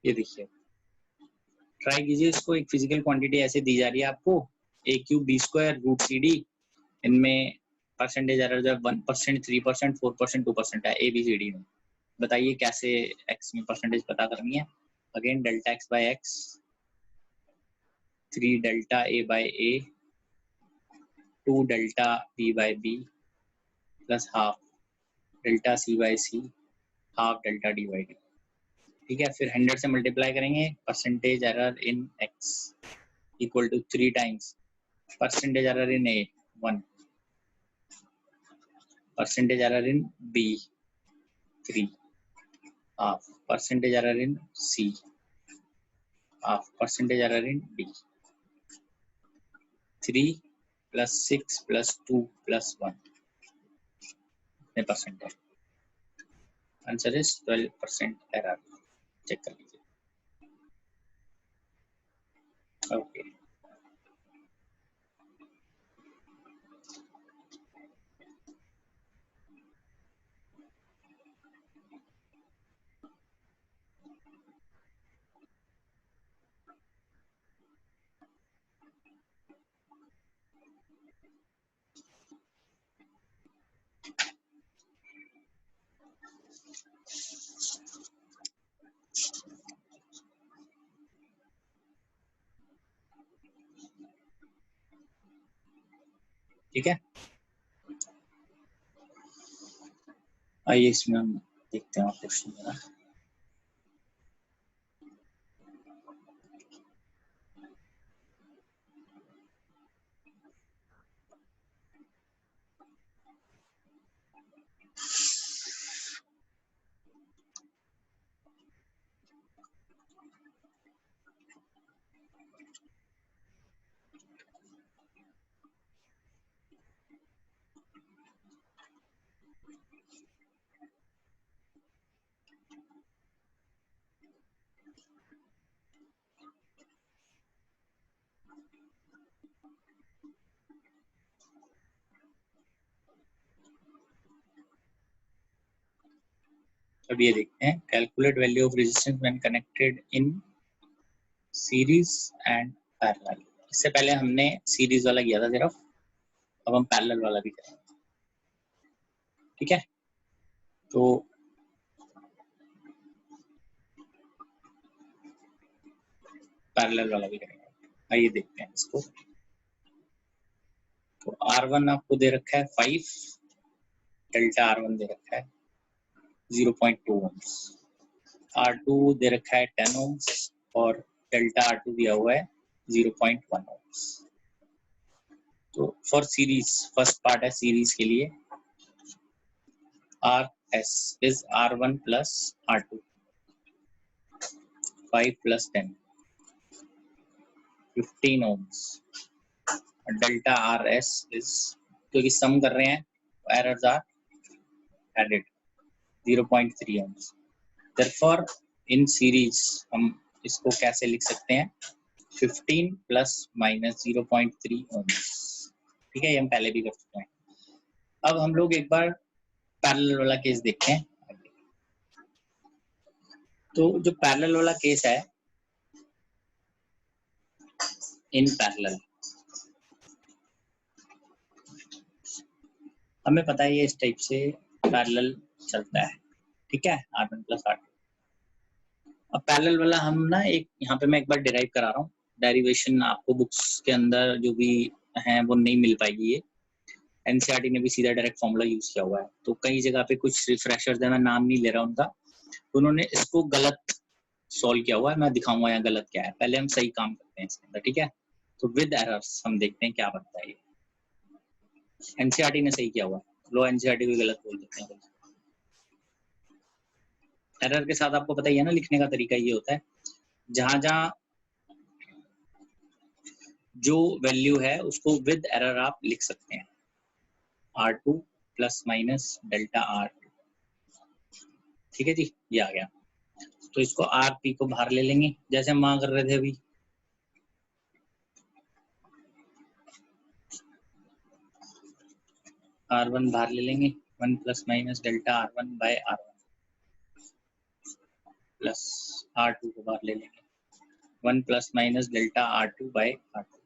ये देखिए, ट्राई कीजिए इसको। एक फिजिकल क्वांटिटी ऐसे दी जा रही है आपको, a cube b square root CD, इनमें परसेंटेज एरर जो 1%, 3%, 4%, 2% है ABCD में। बताइए कैसे x में परसेंटेज पता करनी है। Again delta x by x, 3 delta a by a, 2 delta b by b plus half delta c by c, half delta d by d। ठीक है, फिर 100 से मल्टीप्लाई करेंगे, percentage error in x equal to 3 times percentage error in a 1, percentage error in b 3, half percentage error in c, half percentage error in d। 3 plus 6 plus 2 plus 1 कितने percent है? Answer is 12% error. Check कर लीजिए। Okay, ठीक है, आइए इसमें हम देखते हैं क्वेश्चन जरा। अब ये देखते हैं, calculate value of resistance when connected in series and parallel. इससे पहले हमने सीरीज वाला किया था सिर्फ, अब हम पैरेलल वाला भी करेंगे, ठीक है। तो पैरेलल वाला भी करेंगे, आइए देखते हैं इसको। तो R1 आपको दे रखा है 5, डेल्टा R1 दे रखा है 0.2 ohms, R2 दे रखा है 10 ohms और डेल्टा R2 दिया हुआ है 0.1 ohms। तो फॉर सीरीज, फर्स्ट पार्ट है सीरीज के लिए, RS is R1 plus R2, 5 plus 10, 15 ohms। Delta RS is, क्योंकि सम कर रहे हैं, errors are added, 0.3 ohms। Therefore in series हम इसको कैसे लिख सकते हैं, 15 plus minus 0.3 ohms, ठीक है, ये हम पहले भी कर चुके हैं। अब हम लोग एक बार पैरेलल वाला केस देखते हैं। तो जो पैरेलल वाला केस है, इन पैरेलल हमें पता है ये इस टाइप से पैरेलल चलता है, ठीक है, R1 plus R2। अब पैरेलल वाला हम ना एक यहाँ पे मैं एक बार डिराइव करा रहा हूँ, डेरिवेशन आपको बुक्स के अंदर जो भी है वो नहीं मिल पाएगी, ये एनसीईआरटी ने भी सीधा डायरेक्ट फॉर्मूला यूज किया हुआ है। तो कई जगह पे कुछ रिफ्रेशर्स है, मैं नाम नहीं ले रहा उनका, तो उन्होंने इसको गलत सॉल्व किया हुआ है, मैं दिखाऊंगा यहाँ गलत क्या है। पहले हम सही काम करते हैं इसके अंदर, ठीक है। तो विद एरर्स हम देखते हैं क्या बनता है। ये एनसीईआरटी ने सही किया हुआ है, लो एनसीईआरटी को गलत बोल देते हैं। एरर के साथ आपको पता ही है ना, लिखने का तरीका ये होता है, जहां जहां जो वैल्यू है उसको विद एरर आप लिख सकते हैं, R2 plus minus delta R2, ठीक है जी, ये आ गया। तो इसको RP को बाहर ले लेंगे, जैसे हम वहां कर रहे थे अभी। R1 बाहर ले लेंगे, 1 plus minus delta R1 by R1 plus R2 को बाहर ले लेंगे, 1 plus minus delta R2 by R2।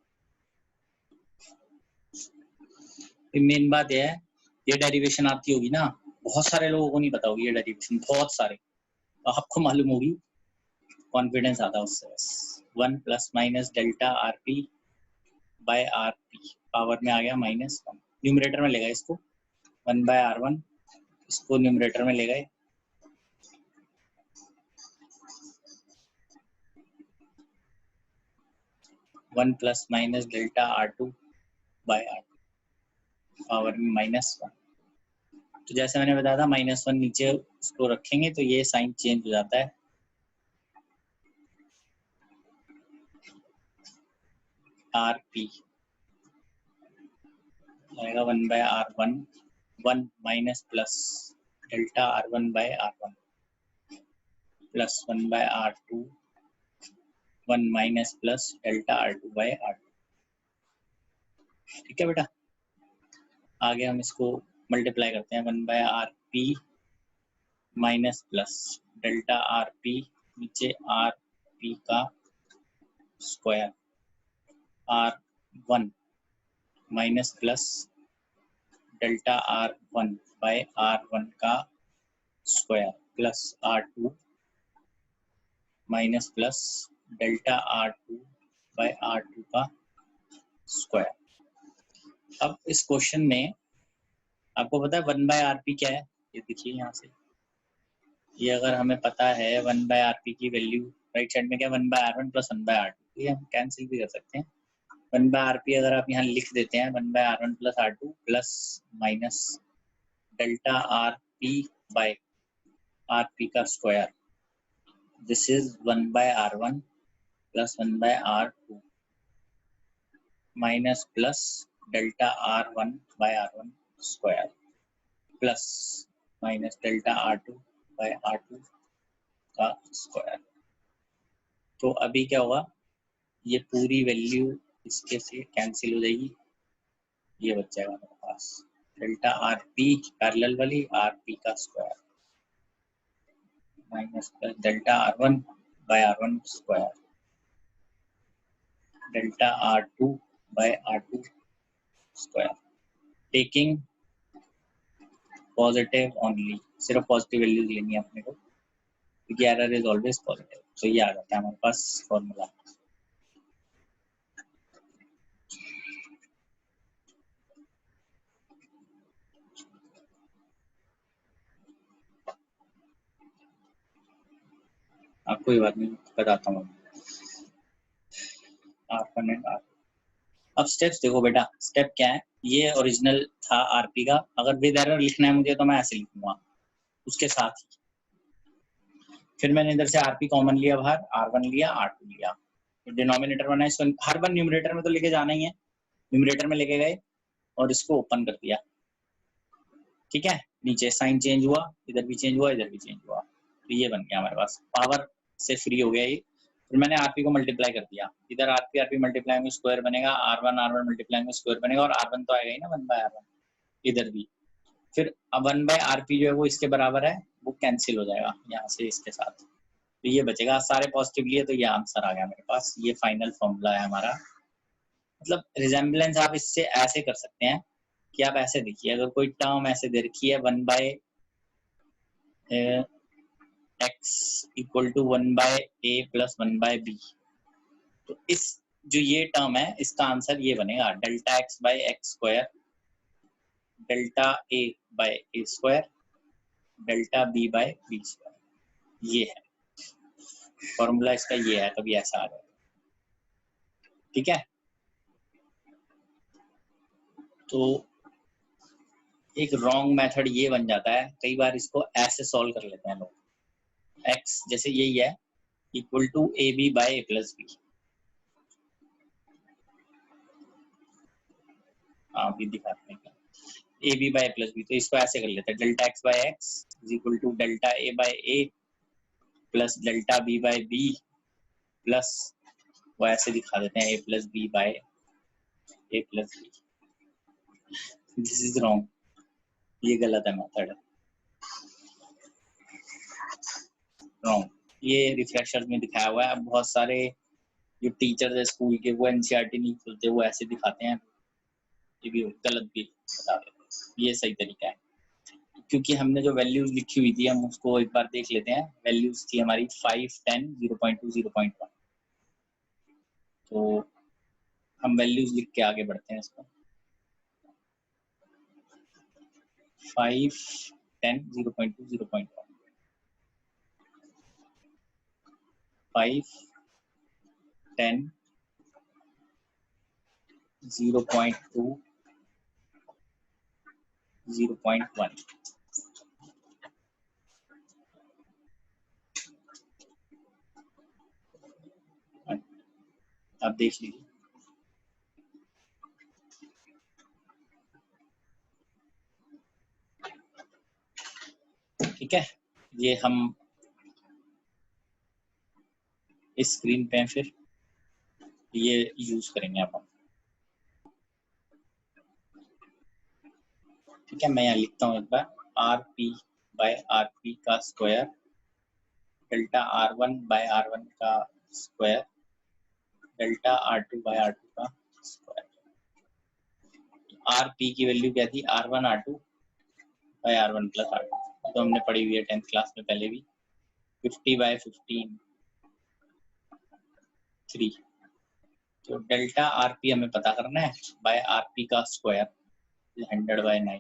Main बात यह है, ये डेरिवेशन आपकी होगी ना, बहुत सारे लोगों को नहीं पता होगी ये डेरिवेशन, बहुत सारे, आपको मालूम होगी, कॉन्फिडेंस आता है उससे बस। 1 plus minus delta RP by RP, power में आ गया -1, न्यूमरेटर में ले गए इसको, 1 बाय R1, इसको न्यूमरेटर में ले गए, one plus minus delta R2 by R2, power में -1। तो जैसे मैंने बताया था, -1 नीचे उसको रखेंगे तो ये साइन चेंज हो जाता है, RP आएगा 1 by R1, 1 minus plus delta R1 by R1 plus 1 by R2, 1 minus plus delta R2 by R2, ठीक है बेटा। आगे हम इसको मल्टीप्लाई करते हैं, 1 by RP minus plus delta RP, नीचे RP का square, R1 minus plus delta R1 by R1 का square plus R2 minus plus delta R2 by R2 का स्क्वायर। अब इस क्वेश्चन में आपको पता है 1 बाय RP क्या है, ये देखिए यहाँ से, ये अगर हमें पता है 1 बाय RP की वैल्यू राइट साइड में क्या, 1 by R1 plus 1 by R2, ये हम कैंसिल भी कर सकते हैं। 1 बाय RP अगर आप यहाँ लिख देते हैं, 1 by R1 plus R2 plus minus delta RP by RP का square, this is 1 by R1 plus 1 by R2 minus plus delta R1 by R1 square plus minus delta R2 by R2 का square. तो अभी क्या होगा, ये पूरी value इसके से कैंसिल हो जाएगी, ये बच जाएगा मेरे पास डेल्टा RP पैरेलल वाली RP का square, minus plus delta R1 by R1 square delta R2 by R2 square taking positive only, सिर्फ पॉजिटिव वैल्यूज लेनी है अपने को क्योंकि एरर इज ऑलवेज पॉजिटिव। तो ये आ जाता है हमारे पास फॉर्मूला। आपको ये बात नहीं बताता हूँ। R1 एंड R2 अब स्टेप्स देखो बेटा, स्टेप क्या है, ये ओरिजिनल था आरपी का, अगर विद एरर लिखना है मुझे तो मैं ऐसे लिखूंगा उसके साथ ही। फिर मैंने इधर से आरपी कॉमन लिया बाहर, R1 लिया R2 लिया, तो डिनोमिनेटर बना, इसको हर बार न्यूमरेटर में तो लेके जाना ही है, न्यूमरेटर में लेके गए और इसको ओपन कर दिया, ठीक है। नीचे साइन चेंज हुआ, इधर भी चेंज हुआ, इधर भी चेंज हुआ, तो ये बन गया हमारे पास, पावर से फ्री हो गया ये। फिर मैंने आरपी को मल्टीप्लाई कर दिया, इधर आरपी मल्टीप्लाई में स्क्वायर बनेगा, R1 मल्टीप्लाई में स्क्वायर बनेगा, और R1 तो आएगा ही ना 1/R1, इधर भी। फिर 1/RP जो है वो इसके बराबर है, वो कैंसिल हो जाएगा यहाँ से इसके साथ, तो ये बचेगा, सारे पॉजिटिव लिए, तो ये आंसर आ गया मेरे पास। ये फाइनल फॉर्मूला है हमारा। मतलब रिजेम्बलेंस आप इससे ऐसे कर सकते हैं कि आप ऐसे देखिए, अगर कोई टर्म ऐसे दे रखी है 1/x equal to 1/a plus 1/b, तो इस जो ये टर्म है इसका आंसर ये बनेगा delta x by x square delta a by A square delta b by B square. ये है फॉर्मूला इसका, ये है, कभी ऐसा आ जाए, ठीक है। तो एक रॉन्ग मेथड ये बन जाता है, कई बार इसको ऐसे सॉल्व कर लेते हैं लोग, x जैसे यही है equal to A B by A plus B, भी दिखाते हैं A B by A plus B, तो इसको ऐसे कर लेते हैं delta X by X is equal to delta A by A plus delta B by B plus, वो ऐसे दिखा देते हैं A plus B by A plus B. This is wrong, ये गलत है मेथड, रॉन्ग। ये रिफ्रेशर्स में दिखाया हुआ है, बहुत सारे जो टीचर्स है स्कूल के वो एनसीईआरटी नहीं खोलते, वो ऐसे दिखाते हैं, ये भी गलत भी बता देते हैं। ये सही तरीका है, क्योंकि हमने जो वैल्यूज लिखी हुई थी हम उसको एक बार देख लेते हैं। वैल्यूज थी हमारी 5, 10, 0.2, 0.1, तो हम वैल्यूज लिख के आगे बढ़ते हैं इसको। 5, 10, 0.2, 0.1, 5, 10, 0.2, 0.1, आप देख लीजिए। ठीक है, ये हम इस स्क्रीन पे फिर ये यूज करेंगे आप, ठीक है। मैं यहाँ लिखता हूँ एक बार, RP बाय RP का square delta R1 by R1 का square delta R2 by R2 का स्क्वायर। RP की वैल्यू क्या थी, R1 R2 bye R1 plus R2, तो हमने पढ़ी हुई है 10th क्लास में पहले भी, 50 बाय 15 3, तो डेल्टा RP हमें पता करना है, बाय RP का square 100 by 9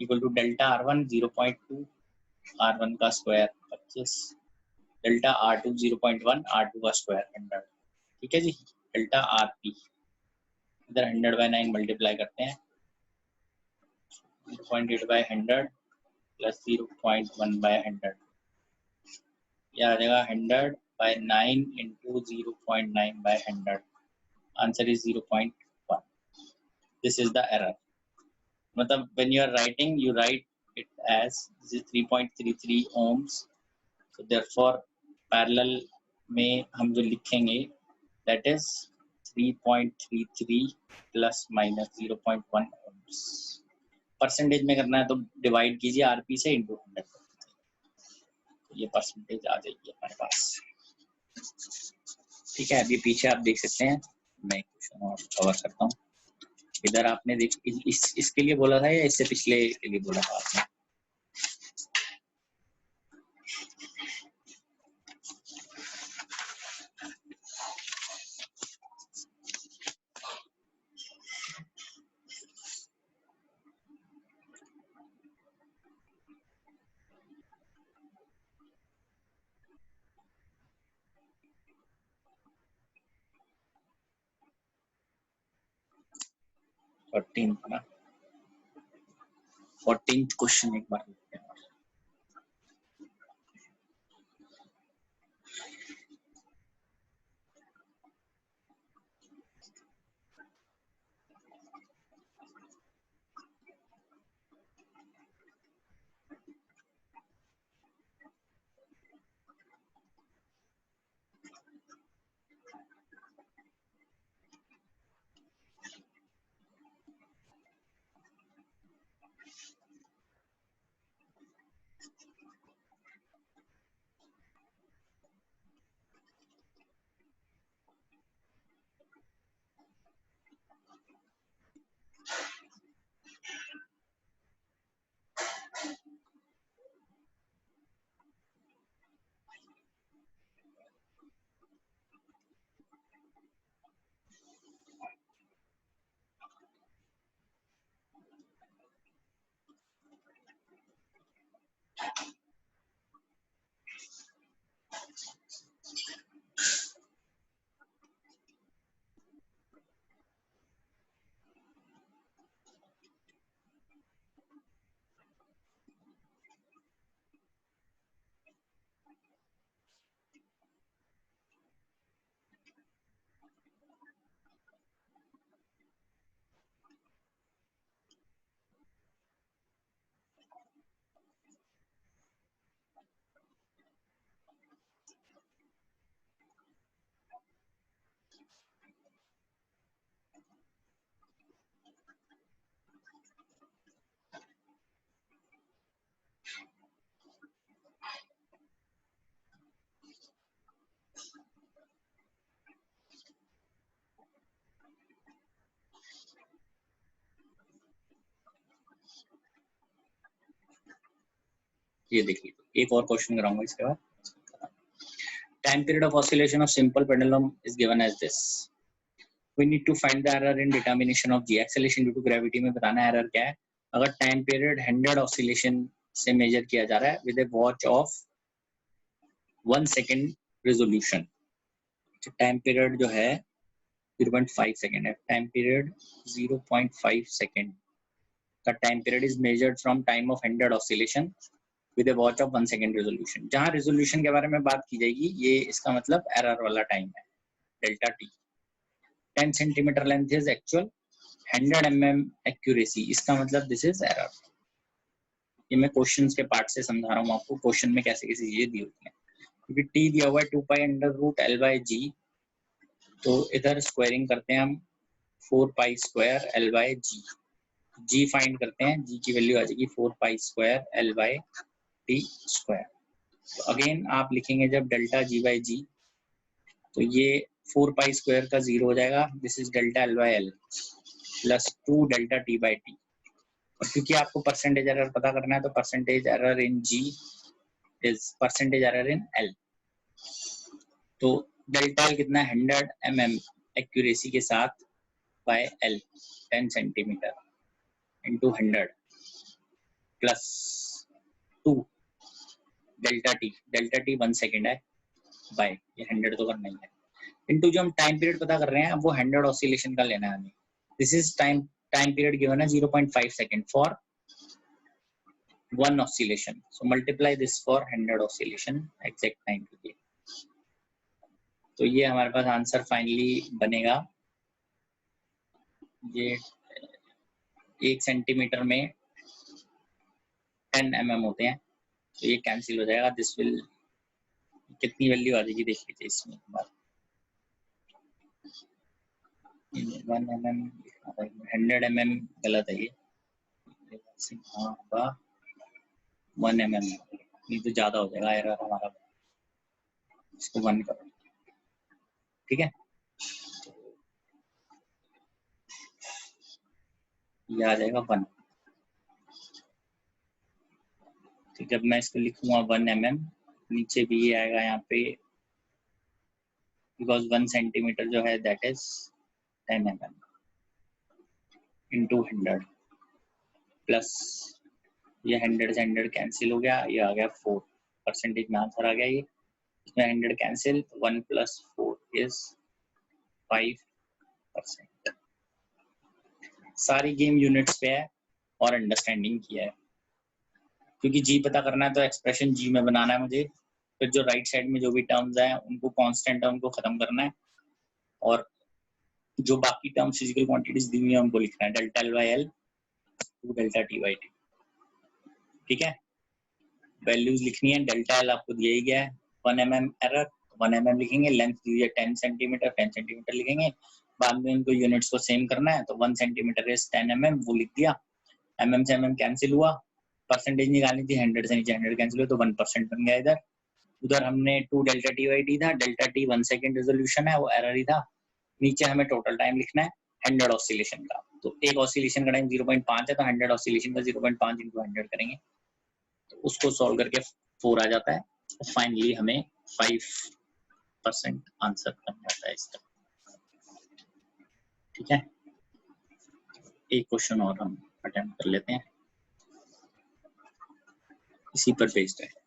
equal to delta R1 0.2 R1 का स्क्वायर 25 डेल्टा R2 0.1 R2 का स्क्वायर 100, ठीक है जी। डेल्टा RP इधर 100 बाय 9 मल्टीप्लाई करते हैं, 0.8 बाय 100 प्लस 0.1 बाय 100, यह आ जाएगा 100 by 9 into 0.9 by 100, answer is 0.1। This is the error, मतलब when you are writing you write it as this is 3.33 ohms, so therefore parallel में हम जो लिखेंगे that is 3.33 plus minus 0.1 ohms। Percentage में करना है तो डिवाइड कीजिए RP से इंटू 100, ये परसेंटेज आ जाएगी हमारे पास। ठीक है, अभी पीछे आप देख सकते हैं, मैं क्वेश्चन और कवर करता हूँ। इधर आपने देख इसके लिए बोला था या इससे पिछले के लिए बोला था आपने? और 14th क्वेश्चन एक बार देखते हैं। ये देखिए, एक और क्वेश्चन कराऊंगा इसके बाद। Time period of oscillation of simple pendulum is given as this. We need to find the error in determination of g acceleration due to gravity में बताना एरर क्या है। अगर टाइम पीरियड 100 ऑसिलेशन से मेजर किया जा रहा है with A watch of 1 second resolution, time period जो है 0.5 सेकेंड है। टाइम पीरियड 0.5 सेकेंड का time period is measured from time of 100 oscillation with A watch of 1 second resolution. जहां रेजोल्यूशन के बारे में बात की जाएगी, ये इसका मतलब एरर वाला टाइम है, delta T. 10 centimetre length is actual, 100 mm accuracy, इसका मतलब दिस इज एरर। ये मैं क्वेश्चंस के पार्ट से समझा रहा हूँ आपको, क्वेश्चन में कैसे कैसे चीजें दी होती हैं। क्योंकि टी दिया हुआ है 2 pi under root L by G, तो इधर स्क्वायरिंग करते हैं हम 4 pi square L by G. G find करते हैं, जी की वैल्यू आ जाएगी 4 pi square L by T square. तो अगेन आप लिखेंगे जब डेल्टा जी बाई जी, तो ये 4 पाई स्क्वायर का 0 हो जाएगा, this is delta L by L plus 2 delta T by T. और क्योंकि आपको परसेंटेज एरर पता करना है, तो percentage error in g is percentage error in L. तो डेल्टा एल कितना है, 100 mm एक्यूरेसी के साथ by L 10 centimetre into 100 plus 2 delta T 1 second है बाय ये 100 तो करना ही है, इंटू जो हम टाइम पीरियड पता कर रहे हैं वो 100 ऑसिलेशन का लेना है हमें। This is time period given है 0.5 second for 1 oscillation, so multiply this for 100 oscillation exact time के लिए। तो ये हमारे पास आंसर फाइनली बनेगा, ये 1 सेंटीमीटर में 10 mm होते हैं, तो ये कैंसिल हो जाएगा। दिस विल कितनी वैल्यू आ जाएगी देख लीजिए इसमें, 1 mm 100 mm गलत है ये, हाँ होगा 1 mm नहीं तो ज्यादा हो जाएगा एरर हमारा। इसको 1 करो, ठीक है। ये आ जाएगा 1। तो जब मैं इसको लिखूंगा 1 mm, नीचे भी ये आएगा यहाँ पे, बिकॉज 1 सेंटीमीटर जो है that is 10 mm into 100 plus ये 100 से 100 कैंसिल हो गया, ये आ गया 4 परसेंटेज में आंसर आ गया। ये इसमें 100 कैंसिल, 1 + 4 इज 5%। सारी गेम यूनिट्स पे है और अंडरस्टैंडिंग किया है, क्योंकि जी पता करना है तो एक्सप्रेशन जी में बनाना है मुझे। फिर जो राइट साइड में जो भी टर्म्स हैं उनको कांस्टेंट है उनको खत्म करना है, और जो बाकी टर्म्स फिजिकल क्वांटिटीज दी हुई है उनको लिखना है, delta L by L two delta T by T, ठीक है। वैल्यूज लिखनी है, डेल्टा एल आपको दिया ही गया है 1 mm एरर, 1 mm लिखेंगे, लेंथ दी हुई है 10 सेंटीमीटर, 10 सेंटीमीटर लिखेंगे, बाद में उनको यूनिट्स को सेम करना है, तो 1 सेंटीमीटर इज 10 mm वो लिख दिया, mm से mm कैंसिल हुआ, परसेंटेज निकालनी थी, 100 से नीचे 100 कैंसिल हुआ तो 1% बन गया इधर। उधर हमने 2 डेल्टा टी बाई टी था, डेल्टा टी 1 सेकेंड रेजोल्यूशन है, वो एरर ही था। नीचे हमें टोटल टाइम लिखना है 100 ऑसिलेशन का, तो एक ऑसिलेशन का टाइम 0.5 है, तो 100 ऑसिलेशन का 0.5 इंटू 100 करेंगे, तो उसको सॉल्व करके 4 आ जाता है, तो फाइनली हमें 5% आंसर बन जाता है इसका, ठीक है। एक क्वेश्चन और हम अटेम्प्ट कर लेते हैं, इसी पर बेस्ड है।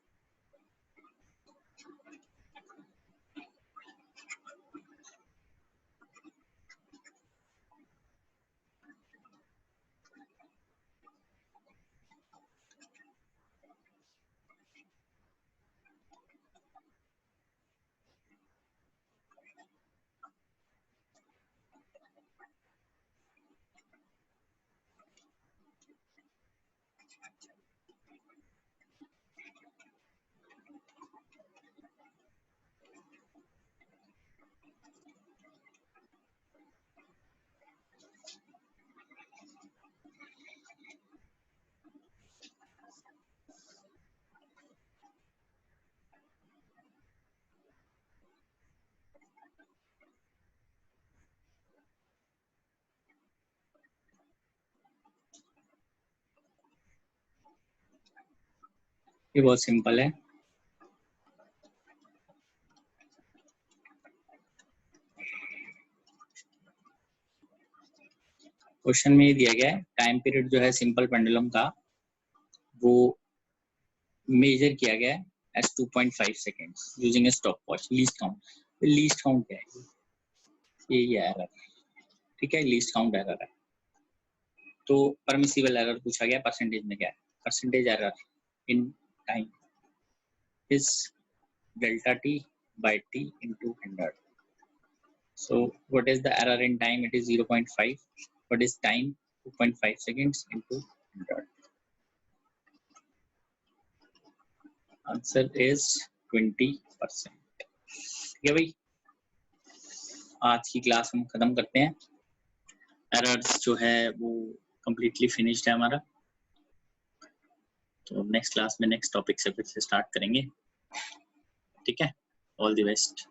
ये बहुत सिंपल है, क्वेश्चन में ये दिया गया है टाइम पीरियड जो है सिंपल पेंडुलम का वो मेजर किया गया है as 2.5 seconds using a stop watch least count. Least count क्या है, ये एरर, ठीक है, लीस्ट काउंट एरर है। तो परमिसिबल एरर पूछा गया, परसेंटेज में क्या है, percentage error in time is delta T by T into 100। So what is the error in time? It is 0.5. What is time? 2.5 seconds into 100. Answer is 20%. ठीक है भाई, आज की क्लास हम खत्म करते हैं। एरर्स जो है वो completely finished है हमारा, तो नेक्स्ट क्लास में नेक्स्ट टॉपिक से फिर से स्टार्ट करेंगे, ठीक है। All the best.